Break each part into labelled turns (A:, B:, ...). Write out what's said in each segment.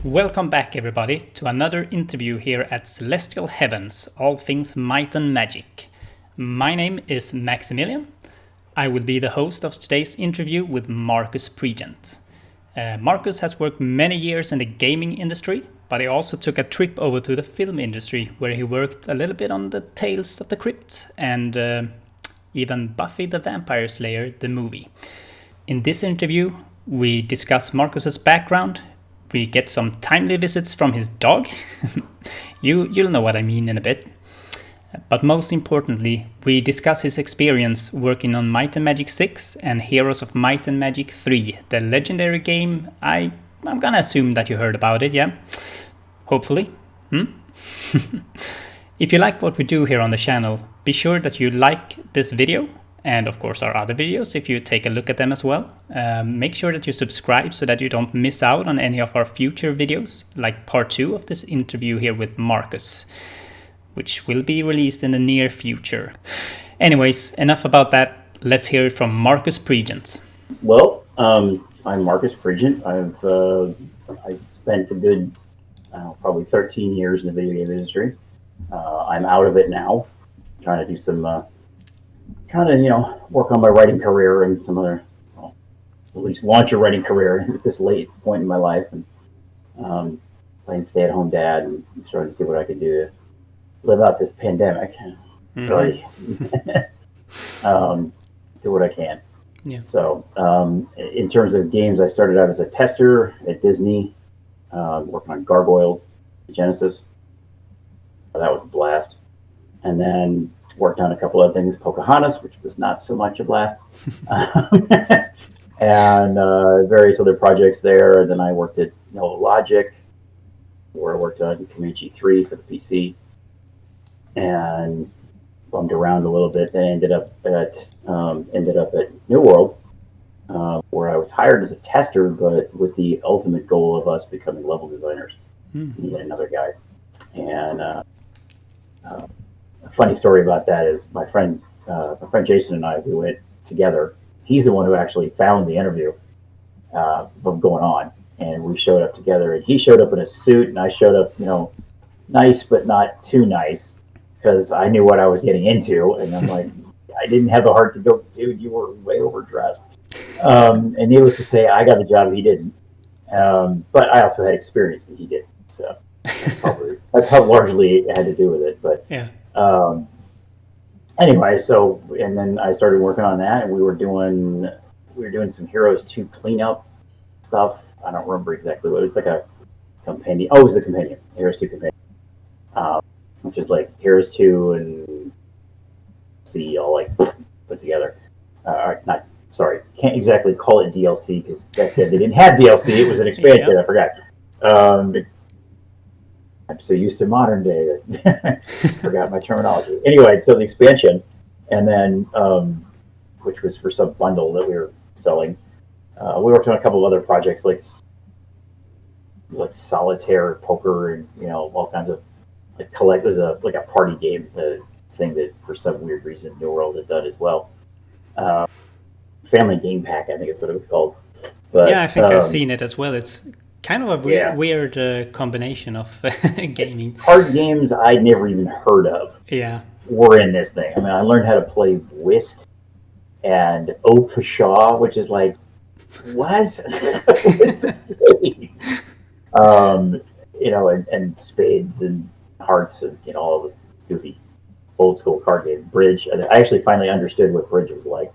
A: Welcome back, everybody, to another interview here at Celestial Heavens, all things might and magic. My name is Maximilian. I will be the host of today's interview with Marcus Pregent. Marcus has worked many years in the gaming industry, but he also took a trip over to the film industry, where he worked a little bit on the Tales of the Crypt and even Buffy the Vampire Slayer, the movie. In this interview, we discuss Marcus's background. We get some timely visits from his dog. You'll know what I mean in a bit. But most importantly, we discuss his experience working on Might and Magic 6 and Heroes of Might and Magic 3, the legendary game. I'm gonna assume that you heard about it, yeah? Hopefully. If you like what we do here on the channel, be sure that you like this video and of course our other videos if you take a look at them as well. Make sure that you subscribe so that you don't miss out on any of our future videos, like part 2 of this interview here with Marcus, which will be released in the near future. Anyways, enough about that. Let's hear it from Marcus Pregent.
B: Well, I'm Marcus Pregent. I spent a good probably 13 years in the video game industry. I'm out of it now, trying to do some work on my writing career and some other, at least launch a writing career at this late point in my life, and playing stay-at-home dad and starting to see what I could do to live out this pandemic. Really, do what I can.
A: Yeah.
B: So, in terms of games, I started out as a tester at Disney, working on Gargoyles, Genesis. That was a blast. And then worked on a couple other things, Pocahontas, which was not so much a blast, and various other projects there. And then I worked at Nova Logic, where I worked on Comanche 3 for the PC, and bummed around a little bit. Then ended up at New World, where I was hired as a tester, but with the ultimate goal of us becoming level designers. Me and another guy, and a funny story about that is my friend Jason and I, we went together. He's the one who actually found the interview of going on, and we showed up together. And he showed up in a suit, and I showed up, nice but not too nice, because I knew what I was getting into. And I'm like, I didn't have the heart to go, dude, you were way overdressed. And needless to say, I got the job, he didn't. But I also had experience, and he didn't. So that's how largely it had to do with it. But
A: yeah.
B: Anyway, and then I started working on that, and we were doing some Heroes 2 cleanup stuff. I don't remember exactly what it's like, a companion. Oh, it was a companion, Heroes 2 companion, which is like Heroes 2 and all like put together. Can't exactly call it DLC because back then they didn't have DLC. It was an expansion. Yep. I forgot. I'm so used to modern day that I forgot my terminology. Anyway, so the expansion, and then which was for some bundle that we were selling. We worked on a couple of other projects like solitaire, poker, and all kinds of collect. It was a party game thing that for some weird reason New World had done as well. Family Game Pack, I think is what it was called. But,
A: yeah, I think I've seen it as well. It's kind of a weird combination of gaming.
B: Card games I'd never even heard of were in this thing. I mean, I learned how to play Whist and Au Pashaw, which is like, what? What's this game? And spades and hearts and all this goofy old school card game. Bridge. And I actually finally understood what bridge was like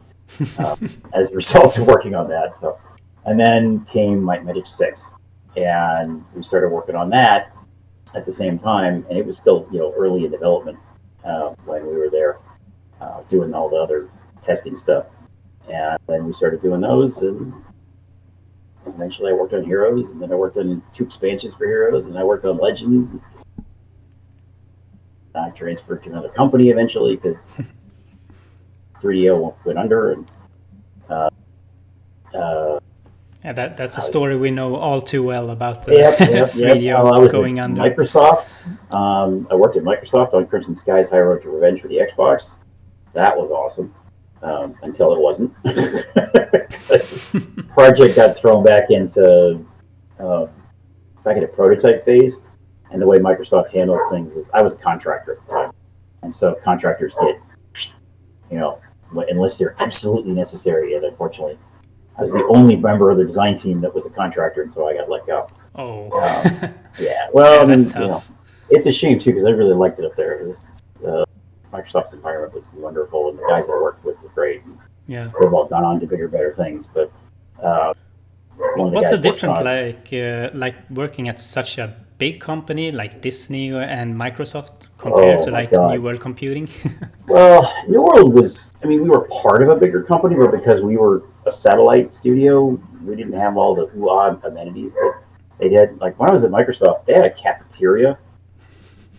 B: as a result of working on that. So, and then came Might and Magic 6. And we started working on that at the same time, and it was still, early in development when we were there doing all the other testing stuff. And then we started doing those, and eventually I worked on Heroes, and then I worked on 2 expansions for Heroes, and I worked on Legends. And I transferred to another company eventually because 3DO went under, and
A: that's a story we know all too well about. 3DO going under.
B: Microsoft. I worked at Microsoft on Crimson Skies: High Road to Revenge for the Xbox. That was awesome until it wasn't. Because project got thrown back into back at a prototype phase. And the way Microsoft handles things is, I was a contractor at the time, and so contractors get, you know, unless they're absolutely necessary. And unfortunately, I was the only member of the design team that was a contractor, and so I got let go.
A: Oh,
B: yeah. Well,
A: yeah,
B: I
A: that's
B: mean,
A: tough.
B: it's a shame too because I really liked it up there. It was Microsoft's environment was wonderful, and the guys I worked with were great.
A: Yeah.
B: They've all gone on to bigger, better things. But one of the
A: What's the
B: guys works
A: difference
B: on
A: like working at such a big company like Disney and Microsoft compared to
B: my
A: like New
B: God.
A: World Computing?
B: Well, New World was, I mean, we were part of a bigger company, but because we were a satellite studio, we didn't have all the amenities that they had. Like when I was at Microsoft, they had a cafeteria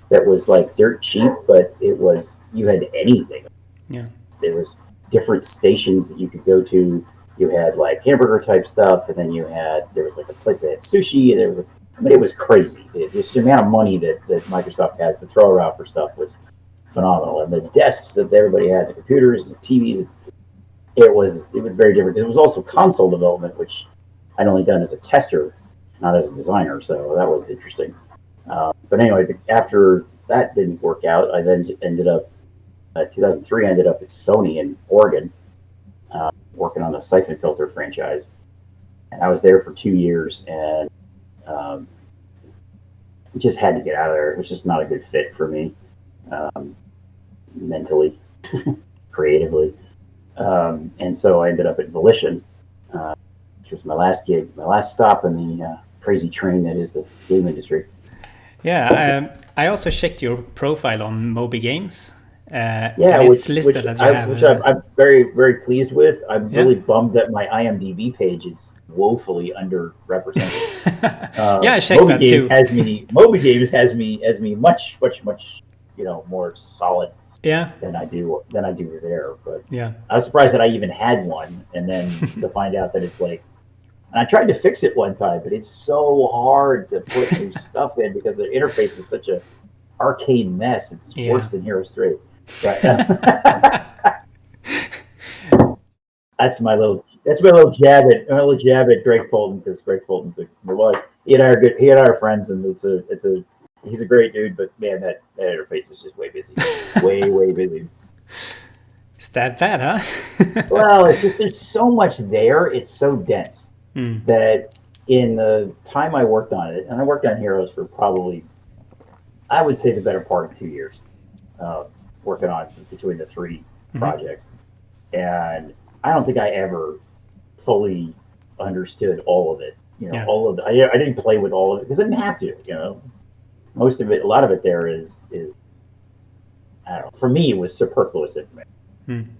B: that was like dirt cheap, but it was, you had anything.
A: Yeah.
B: There was different stations that you could go to. You had like hamburger type stuff, and then there was like a place that had sushi, and it was crazy. Just the amount of money that Microsoft has to throw around for stuff was phenomenal. And the desks that everybody had, the computers and the TVs, it was very different. It was also console development, which I'd only done as a tester, not as a designer, so that was interesting. But anyway, after that didn't work out, I then ended up, 2003, I ended up at Sony in Oregon, working on the Siphon Filter franchise. And I was there for 2 years, and just had to get out of there. It was just not a good fit for me, mentally, creatively. And so I ended up at Volition, which was my last gig, my last stop in the crazy train that is the game industry.
A: Yeah, I also checked your profile on Moby Games.
B: Yeah,
A: and it's listed that you have.
B: Which I'm very, very pleased with. I'm really bummed that my IMDb page is woefully underrepresented.
A: Yeah, I checked that too.
B: Moby Games has me much, more solid.
A: Yeah.
B: Than I do there. But
A: yeah,
B: I was surprised that I even had one, and then to find out that it's like. And I tried to fix it one time, but it's so hard to put new stuff in because the interface is such a arcade mess. It's worse than Heroes 3. Right? That's my little jab at Greg Fulton, because Greg Fulton's he and I are good. He and I are friends, and he's a great dude. But man, that interface is just way busy, way busy.
A: Is that bad, huh?
B: Well, it's just there's so much there. It's so dense. That in the time I worked on it, and I worked on Heroes for probably, I would say, the better part of 2 years, working on between the three projects. And I don't think I ever fully understood all of it. All of the, I didn't play with all of it because I didn't have to. Most of it, a lot of it there is I don't know. For me, it was superfluous information.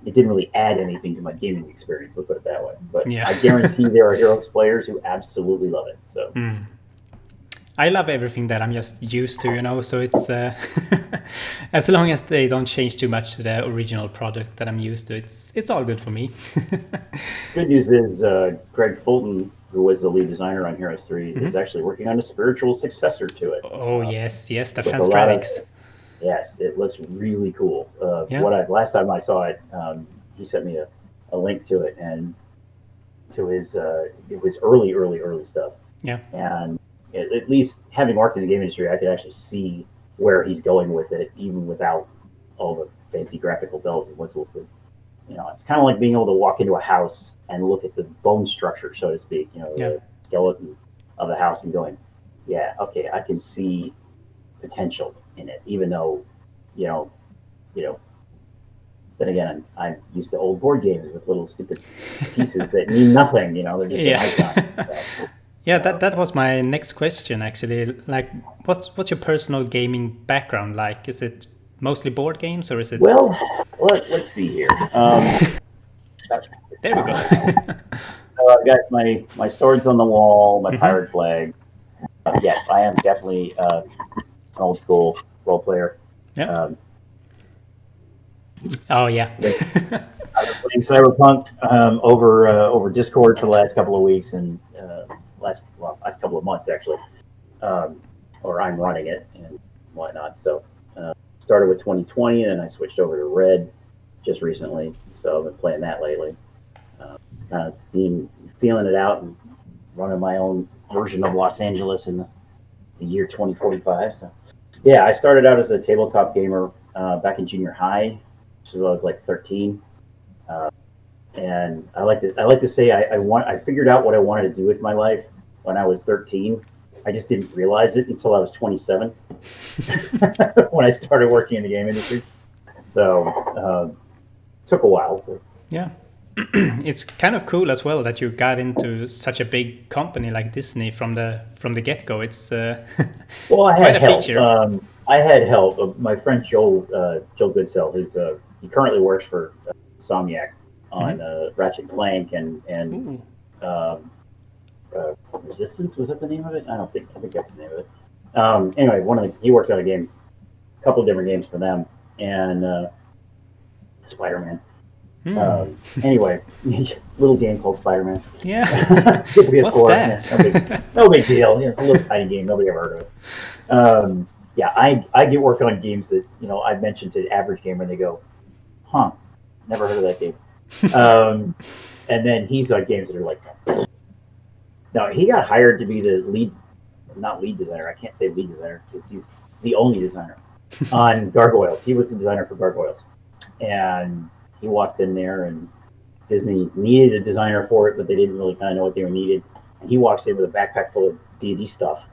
B: It didn't really add anything to my gaming experience, let's put it that way. But I guarantee there are Heroes players who absolutely love it. So
A: I love everything that I'm just used to, so it's as long as they don't change too much to the original project that I'm used to, it's all good for me.
B: Good news is Greg Fulton, who was the lead designer on Heroes 3, is actually working on a spiritual successor to it.
A: Oh, yes, the Fanstratics.
B: Yes, it looks really cool. Last time I saw it, he sent me a link to it and to his early stuff.
A: Yeah,
B: and at least having worked in the game industry, I could actually see where he's going with it, even without all the fancy graphical bells and whistles. That it's kind of like being able to walk into a house and look at the bone structure, so to speak. The skeleton of the house, and going, yeah, okay, I can see potential in it, even though, then again, I'm used to old board games with little stupid pieces that mean nothing, they're just an icon. So,
A: yeah, that was my next question, actually. Like, what's your personal gaming background like? Is it mostly board games, or is it...
B: Well, let's see here.
A: There we go.
B: So I've got my swords on the wall, my pirate flag. Yes, I am definitely an old school role player.
A: Yeah. Oh yeah.
B: I've been playing Cyberpunk over Discord for the last couple of weeks, and last couple of months actually. Or I'm running it and whatnot. So started with 2020, and then I switched over to Red just recently. So I've been playing that lately. Kind of feeling it out and running my own version of Los Angeles in the year 2045. So, yeah, I started out as a tabletop gamer back in junior high, which is when I was like 13. And I like to say I figured out what I wanted to do with my life when I was 13. I just didn't realize it until I was 27 when I started working in the game industry. So took a while.
A: Yeah. It's kind of cool as well that you got into such a big company like Disney from the get-go. It's
B: well, I had
A: quite a
B: help.
A: feature.
B: I had help. My friend Joe Goodsell, he currently works for Somniac on Ratchet & Clank and Resistance, was that the name of it? I think that's the name of it. Anyway, he worked on a couple of different games for them, and Spider-Man. Anyway, little game called Spider-Man.
A: Yeah.
B: What's
A: that?
B: Yeah, no big deal. It's a little tiny game. Nobody ever heard of it. Yeah, I get work on games that I mentioned to the average gamer, and they go, "Huh, never heard of that game." And then he's on games that are like. Now, he got hired to be the not lead designer. I can't say lead designer because he's the only designer on Gargoyles. He was the designer for Gargoyles. And he walked in there, and Disney needed a designer for it, but they didn't really kind of know what they were needed. And he walks in with a backpack full of D&D stuff,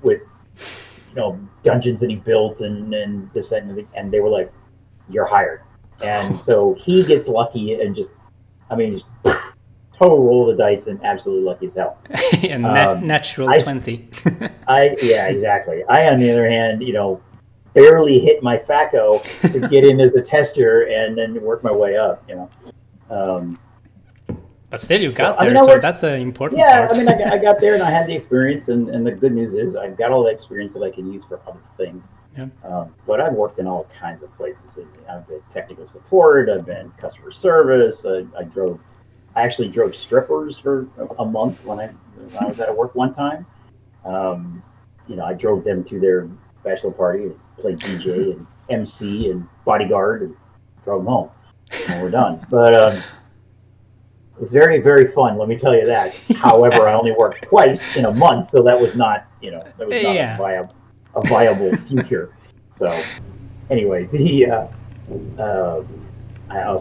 B: with dungeons that he built and this, that, and they were like, "You're hired." And so he gets lucky and just total roll of the dice and absolutely lucky as hell.
A: And natural 20.
B: Yeah, exactly. I, on the other hand, barely hit my FACO to get in as a tester and then work my way up,
A: But still, you got there, so that's an important part.
B: Yeah, I got there and I had the experience, and the good news is I've got all the experience that I can use for other things. Yeah. But I've worked in all kinds of places. I've been technical support, I've been customer service, I actually drove strippers for a month when I was out of work one time. I drove them to their bachelor party and played DJ and MC and bodyguard and drove them home. And we're done. But it was very, very fun, let me tell you that. However, I only worked twice in a month, so that was not, a viable future. So anyway, I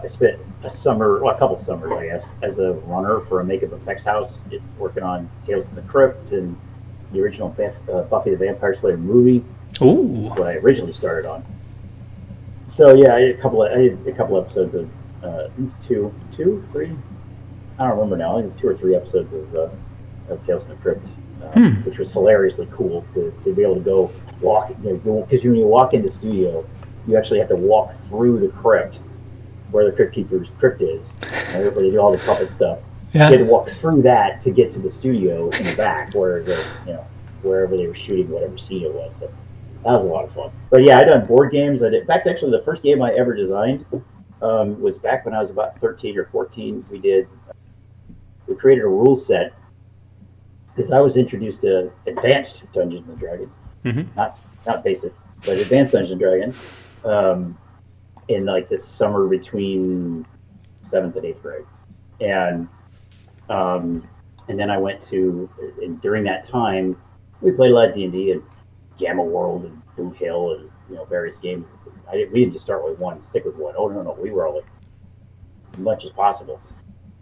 B: spent a couple summers, I guess, as a runner for a makeup effects house, working on Tales from the Crypt and the original Buffy the Vampire Slayer movie.
A: Ooh.
B: That's what I originally started on. So yeah, I did a couple episodes of at least two, three. I don't remember now. I think it was 2 or 3 episodes of Tales from the Crypt, which was hilariously cool to be able to go walk. Because when you walk into the studio, you actually have to walk through the crypt where the Crypt Keeper's crypt is, where they do all the puppet stuff. Yeah. You had to walk through that to get to the studio in the back where wherever they were shooting whatever scene it was. So that was a lot of fun. But yeah, I done board games. In fact, actually, the first game I ever designed was back when I was about 13 or 14. We created a rule set because I was introduced to advanced Dungeons and Dragons, not basic, but advanced Dungeons and Dragons. In like this summer between 7th and 8th grade. And then I went and during that time, we played a lot of D&D and Gamma World and Boot Hill and, various games. We didn't just start with one and stick with one. Oh, no. We were all like, as much as possible.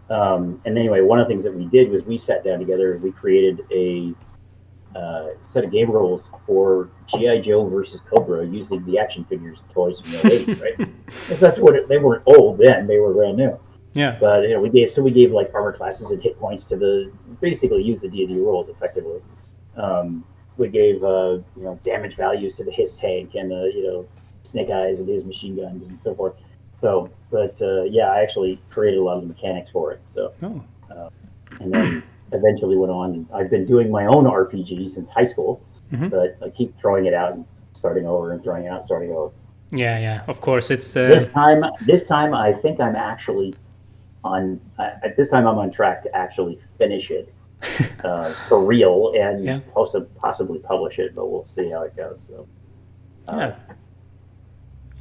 B: And anyway, one of the things that we did was we sat down together and we created a set of game rules for G.I. Joe versus Cobra using the action figures and toys from the 80s, right? Because that's what they weren't old then; they were brand new.
A: Yeah.
B: But we gave like armor classes and hit points to basically use the D&D rules effectively. We gave damage values to the his tank and the Snake Eyes and his machine guns and so forth. So, but I actually created a lot of the mechanics for it. So, and then eventually went on. And I've been doing my own RPG since high school, but I keep throwing it out and starting over and throwing it out, starting over.
A: Yeah. Of course, it's
B: this time I think I'm actually on. This time I'm on track to actually finish it for real and possibly publish it, but we'll see how it goes. So,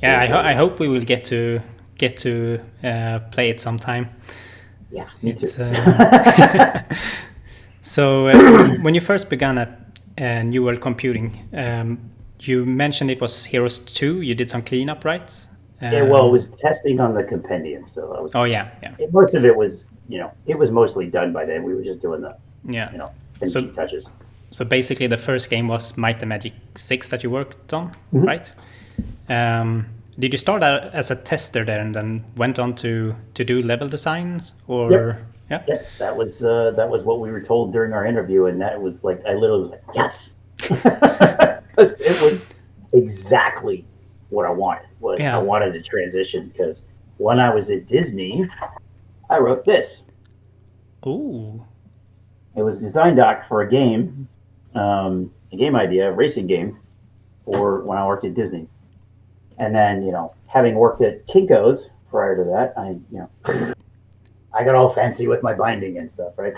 A: I hope we will get to play it sometime.
B: Yeah, me too.
A: So when you first began at New World Computing, you mentioned it was Heroes 2. You did some cleanup, right?
B: Yeah, well, it was testing on the compendium, so I was.
A: Oh yeah.
B: Most of it was, it was mostly done by then. We were just doing the,
A: Yeah.
B: finishing touches.
A: So basically, the first game was Might and Magic 6 that you worked on,
B: Mm-hmm.
A: right? Did you start out as a tester there and then went on to do level designs, or?
B: Yep.
A: Yeah.
B: Yeah, that was what we were told during our interview, and that was like I literally was like, yes, because it was exactly what I wanted. I wanted to transition because when I was at Disney, I wrote this.
A: Ooh.
B: It was a design doc for a game idea, a racing game, for when I worked at Disney. And then, having worked at Kinko's prior to that, I got all fancy with my binding and stuff, right?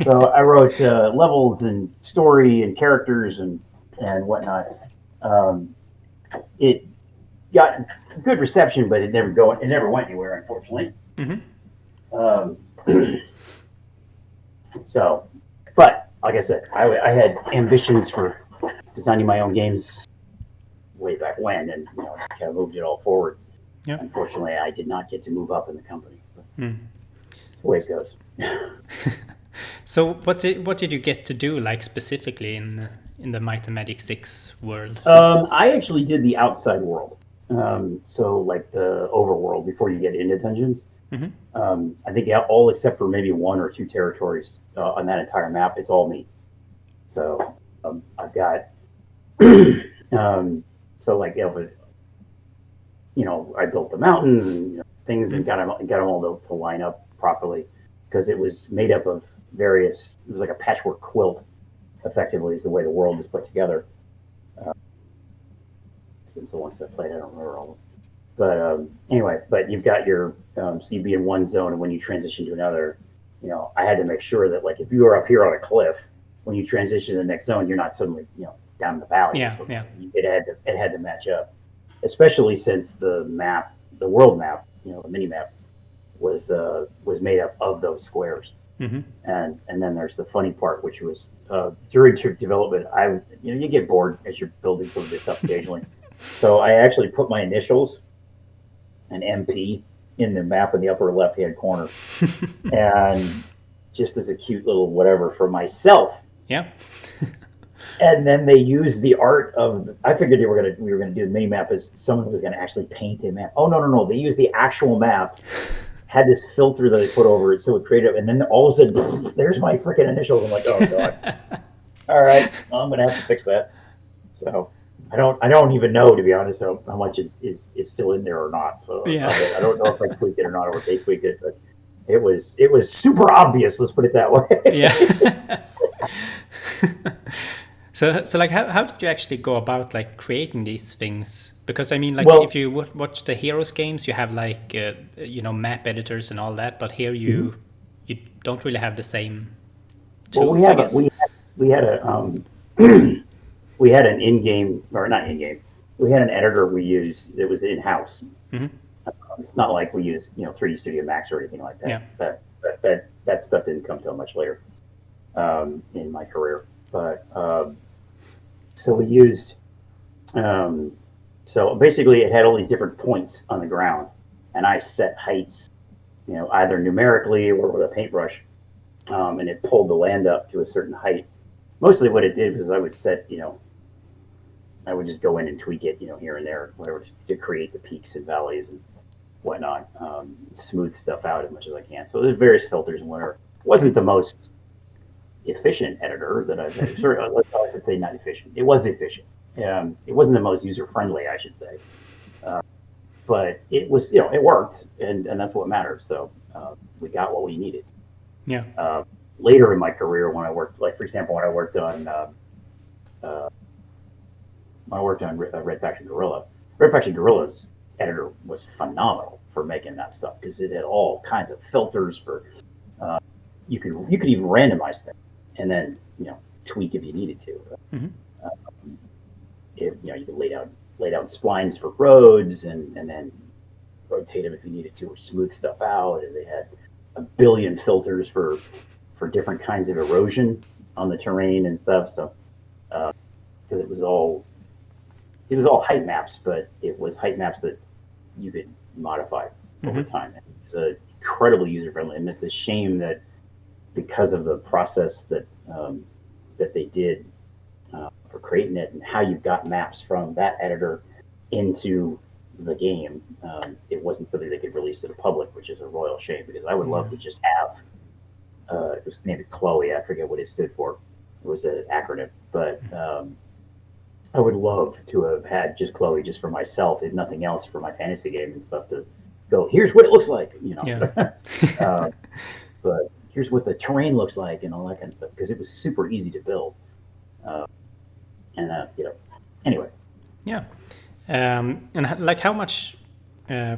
B: So I wrote levels and story and characters and whatnot. It got good reception, but it never went anywhere, unfortunately.
A: Mm-hmm.
B: So, but like I said, I had ambitions for designing my own games way back when, and just kind of moved it all forward.
A: Yeah.
B: Unfortunately, I did not get to move up in the company. But that's the way it goes.
A: So, what did you get to do, like specifically in the Might and Magic 6 world?
B: I actually did the outside world. So like the overworld before you get into dungeons.
A: Mm-hmm.
B: I think all except for maybe 1 or 2 territories on that entire map, it's all me. So I've got so like I built the mountains and things and got them all to line up properly because it was made up of various. It was like a patchwork quilt, effectively, is the way the world is put together. It's been so long since I played, I don't remember almost. But anyway, but you've got your so you'd be in one zone, and when you transition to another, I had to make sure that like if you were up here on a cliff, when you transition to the next zone, you're not suddenly down in the valley.
A: Yeah,
B: or something.
A: yeah.
B: It had to match up, especially since the world map, the mini map was made up of those squares.
A: Mm-hmm.
B: And then there's the funny part, which was during development, you get bored as you're building some of this stuff occasionally. So I actually put my initials, an MP, in the map in the upper left hand corner, and just as a cute little whatever for myself.
A: Yeah.
B: And then they used the art of. I figured we were gonna do the mini map as someone was gonna actually paint a map. Oh no! They used the actual map. Had this filter that they put over it, so it created. And then all of a sudden, there's my freaking initials. I'm like, oh god! All right, well, I'm gonna have to fix that. So I don't even know, to be honest, how much is still in there or not. So
A: yeah.
B: I don't know if I tweaked it or not, or if they tweaked it, but it was super obvious. Let's put it that way.
A: Yeah. So like, how did you actually go about like creating these things? Because I mean, like, if you watch the Heroes games, you have like map editors and all that, but here you don't really have the same tools.
B: Well, we had we had an in-game, or not in-game. We had an editor we used that was in-house.
A: Mm-hmm.
B: It's not like we used 3D Studio Max or anything like that.
A: Yeah.
B: That stuff didn't come till much later in my career. But so we used. So basically, it had all these different points on the ground, and I set heights, either numerically or with a paintbrush, and it pulled the land up to a certain height. Mostly, what it did was I would set, I would just go in and tweak it, here and there, whatever, to create the peaks and valleys and whatnot, smooth stuff out as much as I can. So there's various filters and whatever. It wasn't the most efficient editor that I've had. Sorry, I should say not efficient. It was efficient. It wasn't the most user-friendly, I should say. But it was, it worked, and that's what matters. So we got what we needed.
A: Yeah.
B: Later in my career, when I worked, like for example, when I worked on Red Faction Guerrilla, Red Faction Guerrilla's editor was phenomenal for making that stuff because it had all kinds of filters for. You could even randomize things and then tweak if you needed to.
A: Mm-hmm.
B: You could lay down splines for roads and then rotate them if you needed to, or smooth stuff out. And they had a billion filters for for different kinds of erosion on the terrain and stuff. So because it was all height maps, but it was height maps that you could modify over time. It was incredibly user friendly, and it's a shame that because of the process that they did for creating it and how you got maps from that editor into the game, it wasn't something they could release to the public, which is a royal shame, because I would love to just have it was named Chloe. I forget what it stood for. It was an acronym, but I would love to have had just Chloe just for myself, if nothing else, for my fantasy game and stuff, to go, here's what it looks like, but here's what the terrain looks like and all that kind of stuff, because it was super easy to build. Anyway.
A: Yeah. And like, how much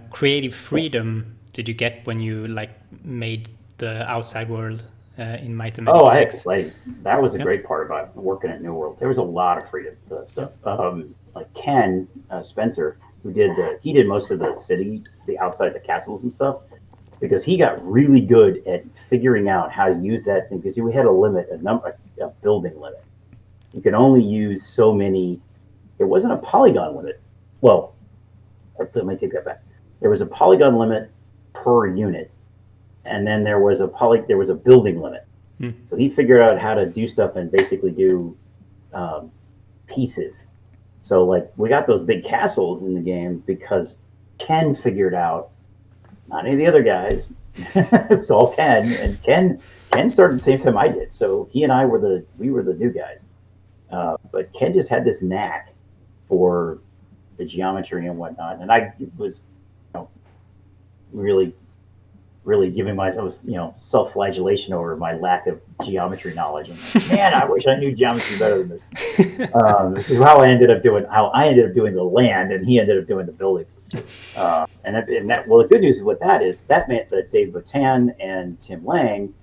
A: creative freedom did you get when you like made the outside world in Might and Magic 6?
B: That was the great part about working at New World. There was a lot of freedom for that stuff. Like Ken Spencer, he did most of the city, the outside the castles and stuff, because he got really good at figuring out how to use that thing, because we had a building limit. You could only use so many. It wasn't a polygon limit. Well, let me take that back. There was a polygon limit per unit, and then there was a building limit. So he figured out how to do stuff and basically do pieces. So like we got those big castles in the game because Ken figured out, not any of the other guys. It was all Ken, and Ken started the same time I did. So he and I were the new guys. But Ken just had this knack for the geometry and whatnot, and I was, really giving myself, self-flagellation over my lack of geometry knowledge. And like, man, I wish I knew geometry better than this. This is how I ended up doing the land, and he ended up doing the buildings. Well, the good news with that is that meant that Dave Botan and Tim Lang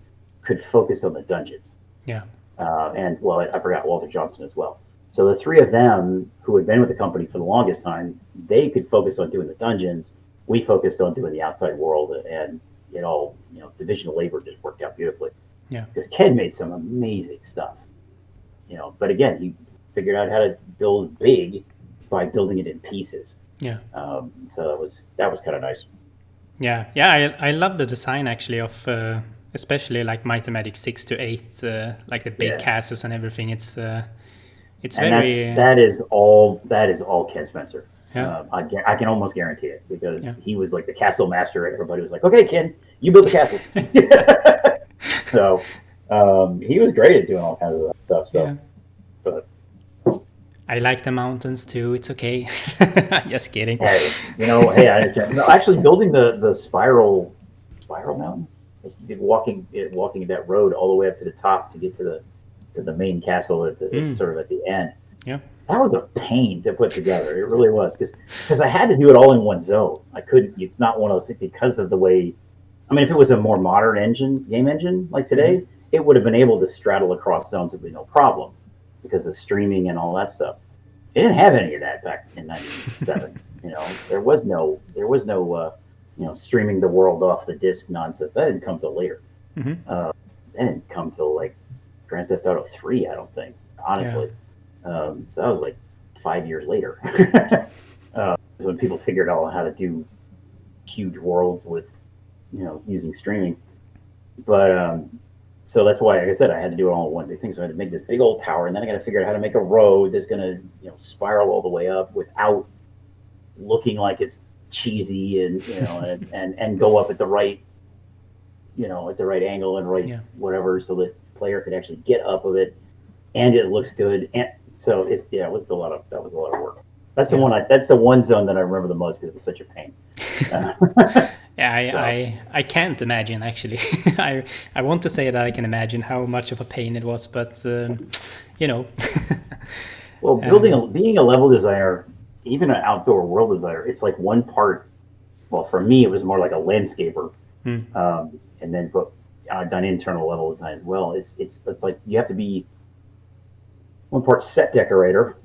B: could focus on the dungeons.
A: Yeah.
B: I forgot Walter Johnson as well. So the three of them, who had been with the company for the longest time, they could focus on doing the dungeons. We focused on doing the outside world, and it all, division of labor just worked out beautifully.
A: Yeah. Because
B: Ken made some amazing stuff, but again, he figured out how to build big by building it in pieces.
A: Yeah.
B: So that was kind of nice.
A: Yeah. Yeah. I love the design actually of, especially like Might and Magic 6 to 8, like the big castles and everything. It's very.
B: That is all Ken Spencer.
A: Yeah.
B: I can almost guarantee it, because he was like the castle master. Everybody was like, "Okay, Ken, you build the castles." So he was great at doing all kinds of that stuff. So, but
A: I like the mountains too. It's okay. Just kidding.
B: Hey, I understand. No, actually, building the spiral mountain, walking that road all the way up to the top to get to the main castle sort of at the end.
A: Yeah.
B: That was a pain to put together. It really was, because I had to do it all in one zone. I couldn't. It's not one of those things because of the way. I mean, if it was a more modern game engine like today, it would have been able to straddle across zones with no problem, because of streaming and all that stuff. It didn't have any of that back in '97. There was no streaming the world off the disc nonsense. That didn't come till later. That didn't come till like Grand Theft Auto 3, I don't think, honestly. So that was like 5 years later. When people figured out how to do huge worlds with, using streaming. But so that's why, like I said, I had to do it all in one big thing. So I had to make this big old tower, and then I got to figure out how to make a road that's going to, spiral all the way up without looking like it's cheesy, and and go up at the right, at the right angle and whatever, so that player could actually get up of it, and it looks good. And so that was a lot of work. That's the one zone that I remember the most, because it was such a pain.
A: I can't imagine, actually. I want to say that I can imagine how much of a pain it was, but
B: Well, being a level designer, even an outdoor world designer, it's like one part. Well, for me, it was more like a landscaper, and then I've done internal level design as well. It's like you have to be one part set decorator,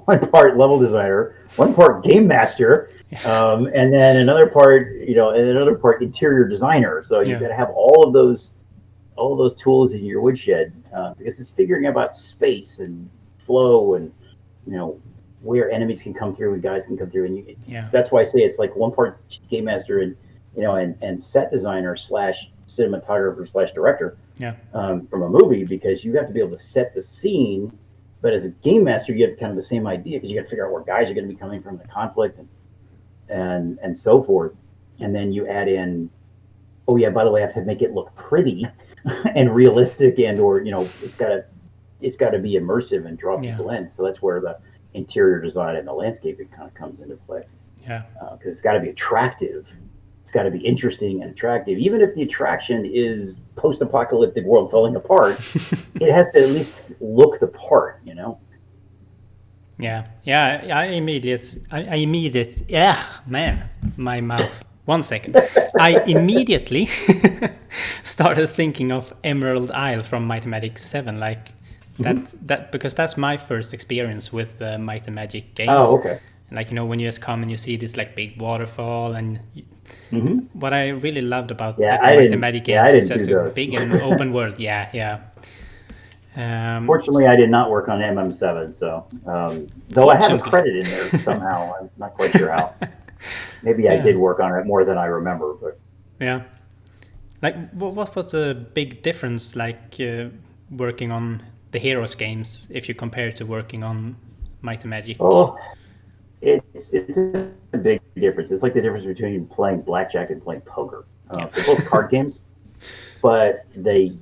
B: one part level designer, one part game master, and then another part interior designer. So you've got to have all of all those tools in your woodshed because it's figuring out about space and flow and where enemies can come through and guys can come through, and that's why I say it's like one part game master and and set designer / cinematographer / director from a movie, because you have to be able to set the scene. But as a game master, you have kind of the same idea, because you got to figure out where guys are going to be coming from, the conflict, and so forth. And then you add in, oh yeah, by the way, I have to make it look pretty and realistic, and or it's got to be immersive and draw people in. So that's where the interior design and the landscaping kind of comes into play.
A: Yeah,
B: because it's got to be attractive. It's got to be interesting and attractive. Even if the attraction is post-apocalyptic world falling apart, it has to at least look the part,
A: Yeah. I immediate. Yeah, man, my mouth. 1 second. I immediately started thinking of Emerald Isle from Might and Magic 7, like that because that's my first experience with the Might and Magic games.
B: Oh, okay.
A: Like when you just come and you see this like big waterfall, and what I really loved about Might and Magic games is just a big and open world. Yeah.
B: Fortunately, I did not work on MM7, so though I have a credit in there somehow, I'm not quite sure how. Maybe I did work on it more than I remember, but
A: yeah. Like, what was the big difference, like working on the Heroes games, if you compare it to working on Might and Magic?
B: Oh, it's a big difference. It's like the difference between playing blackjack and playing poker. They're both card games, but the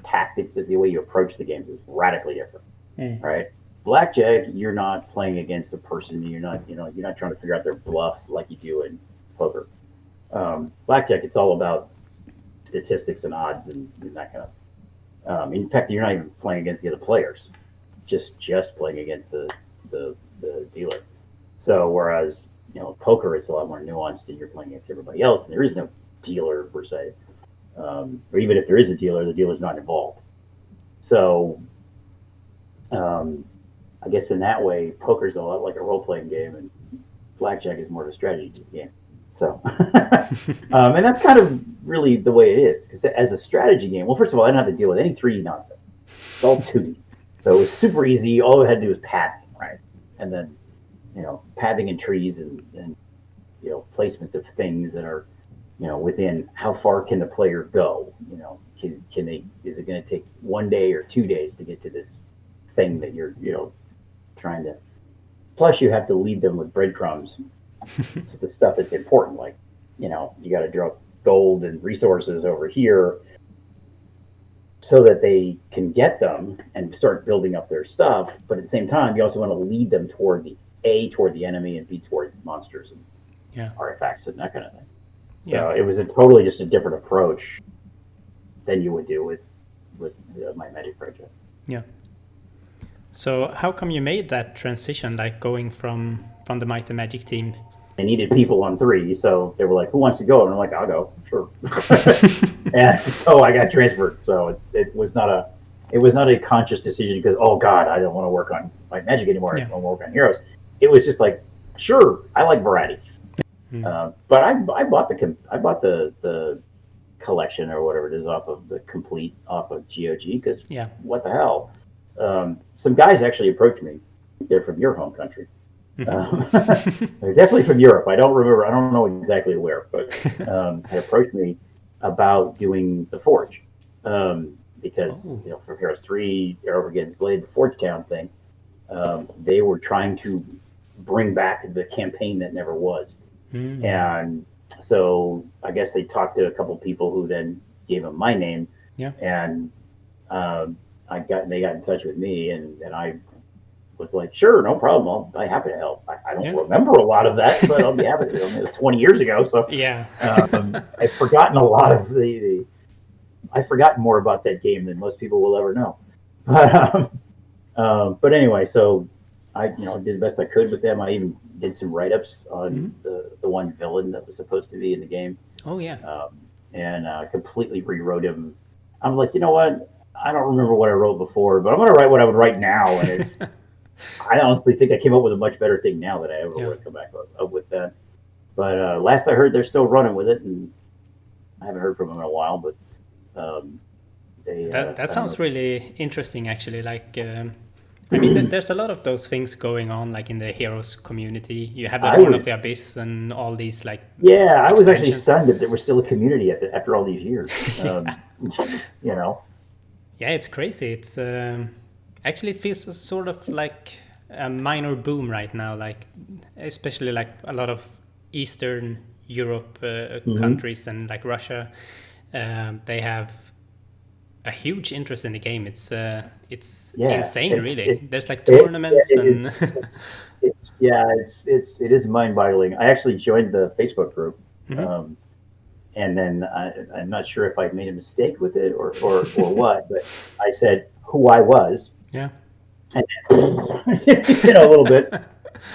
B: tactics, the way you approach the games, is radically different. Right? Blackjack, you're not playing against a person. You're not trying to figure out their bluffs like you do in poker. Blackjack, it's all about statistics and odds and that kind of. In fact, you're not even playing against the other players, just playing against the dealer. So whereas poker, it's a lot more nuanced, and you're playing against everybody else, and there is no dealer per se, or even if there is a dealer, the dealer's not involved. So I guess in that way, poker's a lot like a role-playing game, and blackjack is more of a strategy game. So, and that's kind of really the way it is, because as a strategy game, well, first of all, I didn't have to deal with any 3D nonsense. It's all 2D. So it was super easy. All we had to do was pathing, right? And then, pathing in trees and placement of things that are, within how far can the player go? Can they, is it going to take 1 day or 2 days to get to this thing that you're, trying to, plus you have to lead them with breadcrumbs to the stuff that's important. Like, you got to drop gold and resources over here so that they can get them and start building up their stuff. But at the same time, you also want to lead them toward the enemy, and B, toward monsters and artifacts and that kind of thing. So it was totally just a different approach than you would do with my Magic franchise.
A: Yeah. So how come you made that transition, like going from the Might and Magic team?
B: They needed people on 3, so they were like, "Who wants to go?" And I'm like, "I'll go, sure." And so I got transferred. So it was not a conscious decision because, oh God, I don't want to work on Might and Magic anymore. I want to work on Heroes. It was just like, sure, I like variety. But I bought the collection or whatever it is off of GOG because what the hell? Some guys actually approached me. They're from your home country. They're definitely from Europe. I don't know exactly where, but had approached me about doing the Forge because for Heroes 3, Arrowbrigade's Blade, the Forge Town thing, they were trying to bring back the campaign that never was. And so I guess they talked to a couple people who then gave them my name, and they got in touch with me, and I was like, sure, no problem. I'll be happy to help. I don't remember a lot of that, but I'll be happy to. It was 20 years ago, so I've forgotten a lot of I've forgotten more about that game than most people will ever know. But anyway, so I did the best I could with them. I even did some write-ups on the one villain that was supposed to be in the game.
A: Oh yeah.
B: And completely rewrote him. I'm like, you know what? I don't remember what I wrote before, but I'm going to write what I would write now. And I honestly think I came up with a much better thing now that I ever would have come back up with that. But last I heard, they're still running with it, and I haven't heard from them in a while. But
A: That sounds really interesting, actually. Like, I mean, there's a lot of those things going on, like in the Heroes community. You have the Horn of the Abyss and all these, like,
B: yeah, I was actually stunned that there was still a community after all these years. You know.
A: Yeah, it's crazy. It's actually, it feels sort of like a minor boom right now. Like, especially like a lot of Eastern Europe countries and like Russia, they have a huge interest in the game. It's insane, really. There's like tournaments and
B: it is mind-boggling. I actually joined the Facebook group, and then I'm not sure if I made a mistake with it or what, but I said who I was.
A: Yeah,
B: and a little bit.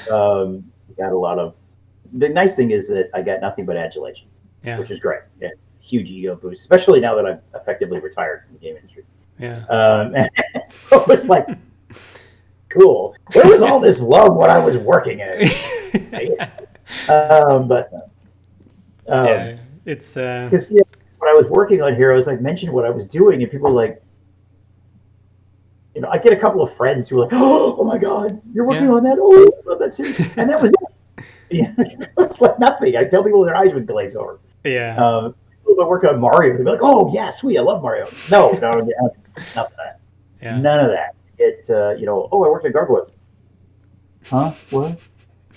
B: Got a lot of. The nice thing is that I got nothing but adulation. Yeah. Which is great. Yeah, it's a huge ego boost, especially now that I'm effectively retired from the game industry.
A: Yeah.
B: So it's like, cool. Where was all this love when I was working in it?
A: It's
B: because when I was working on Heroes, I mentioned what I was doing, and people were like, I get a couple of friends who are like, "Oh my God, you're working on that? Oh, I love that series," and that was it. Yeah, it's like nothing. I tell people their eyes would glaze over.
A: Yeah.
B: People that work on Mario, they'd be like, "Oh yeah, sweet, I love Mario." No, nothing of that. Yeah. None of that. I worked at Gargoyles. Huh? What?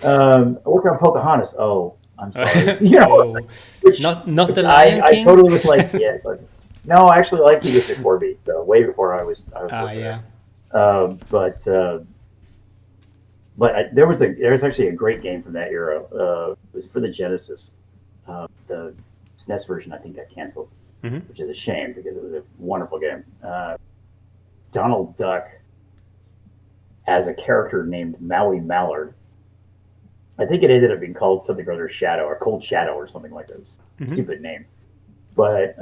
B: I worked on Pocahontas. Oh, I'm sorry.
A: Not the Lion King?
B: I totally was like, yes. No, I actually Lion King was before me, so way before I was.
A: Yeah.
B: But there was actually a great game from that era. It was for the Genesis. The SNES version, I think, got canceled, which is a shame because it was a wonderful game. Donald Duck as a character named Maui Mallard. I think it ended up being called something or other Shadow or Cold Shadow or something like that. Stupid name. But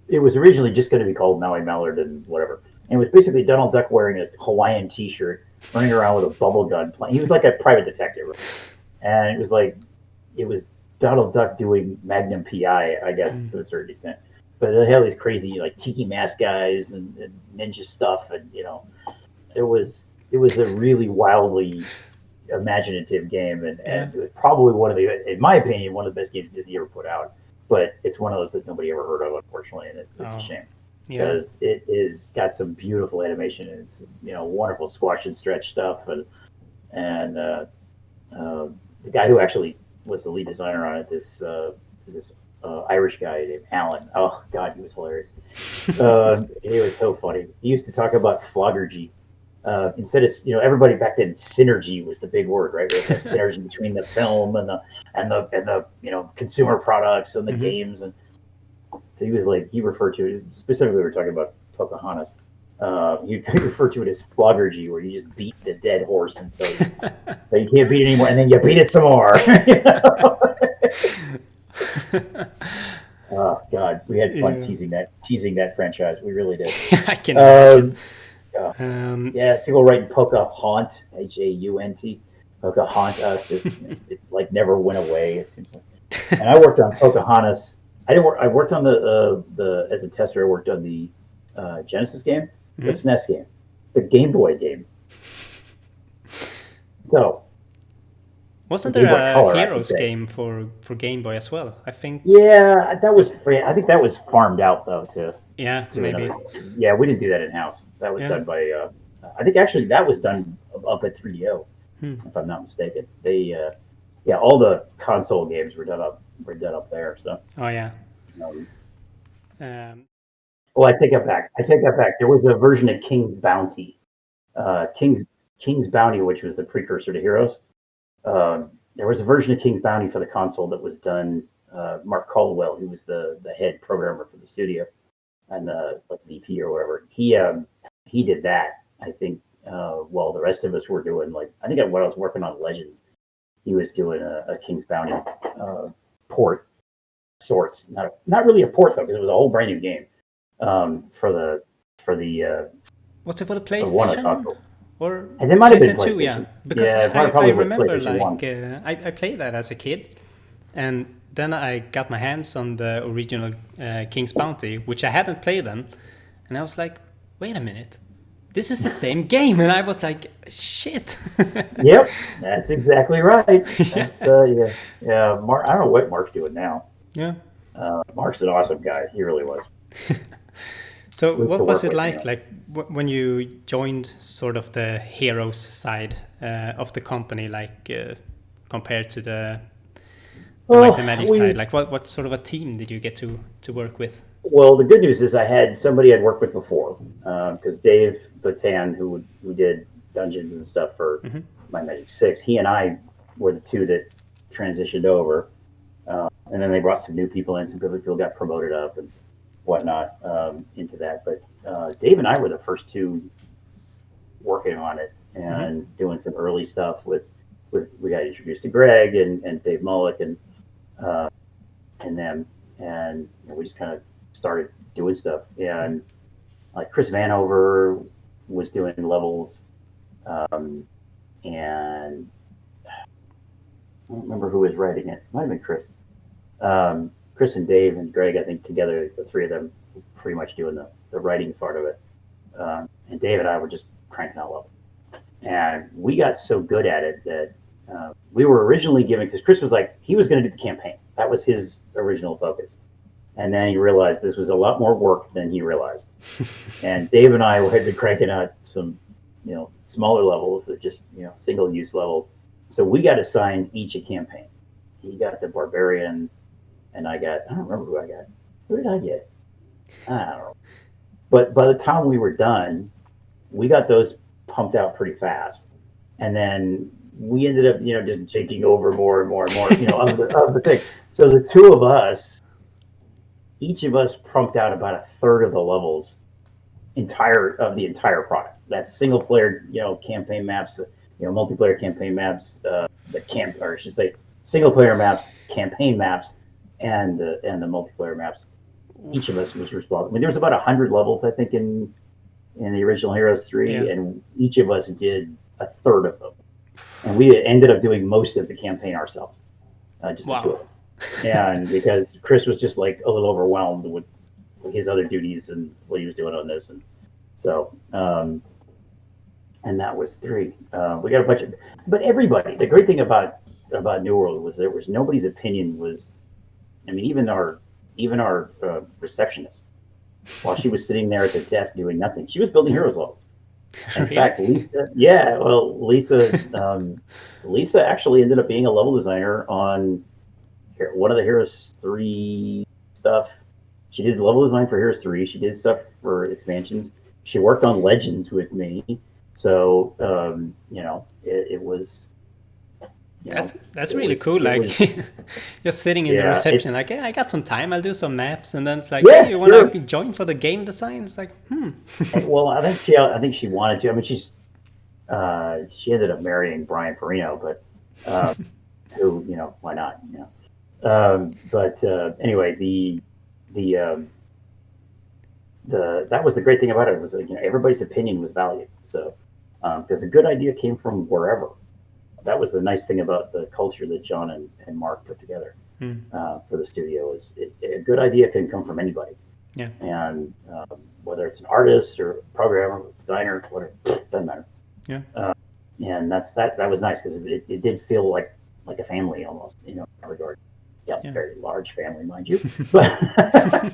B: it was originally just going to be called Maui Mallard and whatever. And it was basically Donald Duck wearing a Hawaiian t-shirt, running around with a bubble gun. He was like a private detective. And it was Donald Duck doing Magnum PI, I guess, to a certain extent. But they had these crazy like tiki mask guys and ninja stuff, and it was a really wildly imaginative game, and it was probably in my opinion, one of the best games Disney ever put out. But it's one of those that nobody ever heard of, unfortunately, and it's a shame because it is got some beautiful animation and it's wonderful squash and stretch stuff, and the guy who actually was the lead designer on it, this Irish guy named Alan. Oh God, he was hilarious. He was so funny. He used to talk about floggergy. Instead of everybody back then, synergy was the big word, right? We have synergy between the film and the consumer products and the games, and so he referred to it specifically. We were talking about Pocahontas. He referred to it as floggergy, where you just beat the dead horse until you can't beat it anymore, and then you beat it some more. Oh God, we had fun teasing that franchise. We really did.
A: I can imagine.
B: People writing Pocahaunt, Haunt, Pocahaunt us. It like never went away. It seems like. And I worked on Pocahontas. I worked on the as a tester. I worked on the Genesis game, the SNES game, the Game Boy game. So.
A: Wasn't there a Heroes game for Game Boy as well? I think.
B: Yeah, that was free. I think that was farmed out though to
A: maybe.
B: Yeah, we didn't do that in house. That was done by. I think actually that was done up at 3DO, if I'm not mistaken. They, all the console games were done up there. So.
A: Oh yeah.
B: I take that back. There was a version of King's Bounty, King's Bounty, which was the precursor to Heroes. There was a version of King's Bounty for the console that was done. Mark Caldwell, who was the head programmer for the studio and VP or whatever, he did that. I think while the rest of us were doing when I was working on Legends, he was doing a King's Bounty port sorts. Not really a port though, because it was a whole brand new game for the
A: what's it for the PlayStation?
B: For one of the consoles.
A: And
B: they might have been PlayStation 2,
A: because I remember I played that as a kid, and then I got my hands on the original King's Bounty, which I hadn't played then, and I was like, wait a minute, this is the same game, and I was like, shit.
B: Yep, that's exactly right. That's yeah. Mark, I don't know what Mark's doing now.
A: Yeah.
B: Mark's an awesome guy. He really was.
A: So what was it like when you joined sort of the heroes side of the company, like compared to the magic side? Like what sort of a team did you get to work with?
B: Well, the good news is I had somebody I'd worked with before, because Dave Batan, who did dungeons and stuff for My Magic 6, he and I were the two that transitioned over, and then they brought some new people in. Some people got promoted up and whatnot into that. But Dave and I were the first two working on it and doing some early stuff with we got introduced to Greg and Dave Mullick and them, and we just kind of started doing stuff. And like Chris Vanover was doing levels, and I don't remember who was writing it. Might have been Chris. Chris and Dave and Greg, I think together, the three of them were pretty much doing the writing part of it. And Dave and I were just cranking out levels. And we got so good at it that we were originally given, because Chris was like, he was going to do the campaign. That was his original focus. And then he realized this was a lot more work than he realized. And Dave and I had been cranking out some, smaller levels that just, single-use levels. So we got assigned each a campaign. He got the Barbarian, and I don't remember who I got. Who did I get? I don't know. But by the time we were done, we got those pumped out pretty fast. And then we ended up, just taking over more and more and more, of the thing. So the two of us, each of us pumped out about a third of the levels of the entire product. That's single player, campaign maps, multiplayer campaign maps, single player maps, campaign maps, and the multiplayer maps. Each of us was responsible. I mean, there was about 100 levels, I think, in the original Heroes 3, and each of us did a third of them. And we ended up doing most of the campaign ourselves, just the two of them. And because Chris was just like a little overwhelmed with his other duties and what he was doing on this. And so, and that was 3. We got a bunch of, but everybody, the great thing about New World was there was nobody's opinion was, I mean, even our receptionist, while she was sitting there at the desk doing nothing, she was building heroes levels. In fact, Lisa actually ended up being a level designer on one of the Heroes 3 stuff. She did level design for Heroes 3. She did stuff for expansions. She worked on Legends with me. So, it was...
A: That's really cool. Like, just sitting in the reception, like, I got some time. I'll do some maps, and then it's like, hey, you want to join for the game design? It's like,
B: Well, I think she wanted to. I mean, she ended up marrying Brian Farino, but who, why not? But anyway, that was the great thing about it. Was everybody's opinion was valued. So, because a good idea came from wherever. That was the nice thing about the culture that John and Mark put together for the studio. Is a good idea can come from anybody.
A: Yeah.
B: And whether it's an artist or programmer, designer, whatever, doesn't matter.
A: Yeah.
B: And that was nice because it did feel like a family almost, in that regard. Yeah, very large family, mind you. But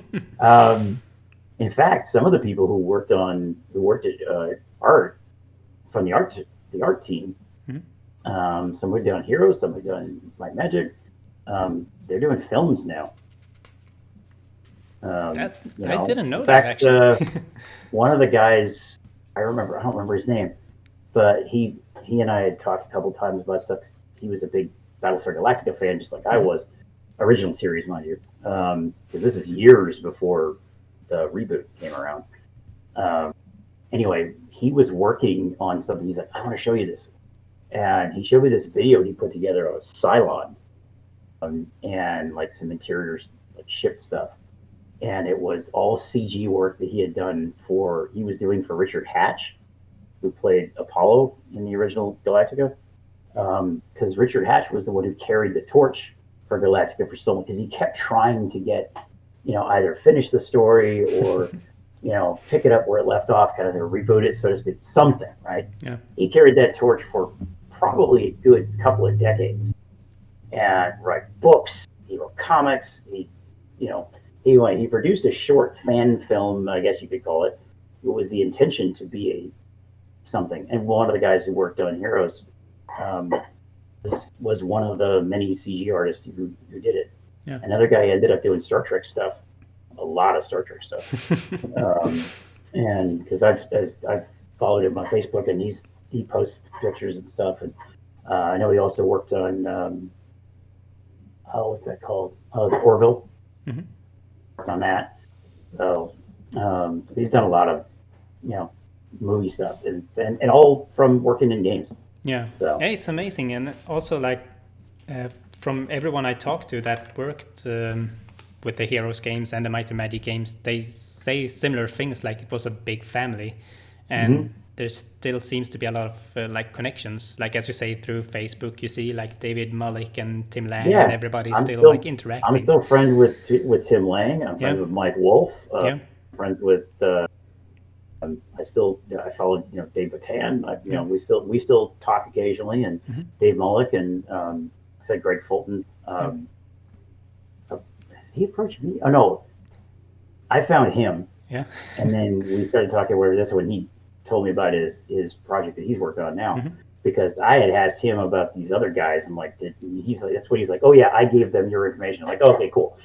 B: in fact, some of the people who worked at art from the art team. Some were doing Heroes, some were doing My Magic. They're doing films now.
A: I didn't know
B: that.
A: In
B: fact, one of the guys, I don't remember his name, but he and I had talked a couple times about stuff because he was a big Battlestar Galactica fan, just like I was. Original series, mind you, because this is years before the reboot came around. Anyway, he was working on something. He's like, I want to show you this. And he showed me this video he put together of Cylon and like some interiors, like ship stuff. And it was all CG work that he was doing for Richard Hatch, who played Apollo in the original Galactica. Because Richard Hatch was the one who carried the torch for Galactica for so long because he kept trying to get, either finish the story or, pick it up where it left off, kind of reboot it, so to speak, something, right?
A: Yeah.
B: He carried that torch for probably a good couple of decades and write books. He wrote comics. He produced a short fan film, I guess you could call it. It was the intention to be something. And one of the guys who worked on Heroes was one of the many CG artists who did it.
A: Yeah.
B: Another guy ended up doing Star Trek stuff, a lot of Star Trek stuff. And because I've followed him on Facebook, and he posts pictures and stuff. And I know he also worked on what's that called? The Orville.
A: Mm-hmm.
B: Worked on that. So he's done a lot of movie stuff, and all from working in games.
A: Yeah.
B: So.
A: Yeah, it's amazing, and also like from everyone I talked to that worked with the Heroes games and the Might and Magic games, they say similar things, like it was a big family, and there still seems to be a lot of like connections, like as you say, through Facebook. You see like David Mullick and Tim Lang, and everybody's still like interacting.
B: I'm still friends with Tim Lang. I'm friends with Mike Wolf. Friends with I followed Dave Batan. We still talk occasionally, and Dave Mullick and said Greg Fulton. He approached me. Oh no, I found him. Yeah, and then we started talking. Where this when he told me about his project that he's working on now, because I had asked him about these other guys. I'm like, he's like, oh yeah, I gave them your information. I'm like, oh, okay, cool.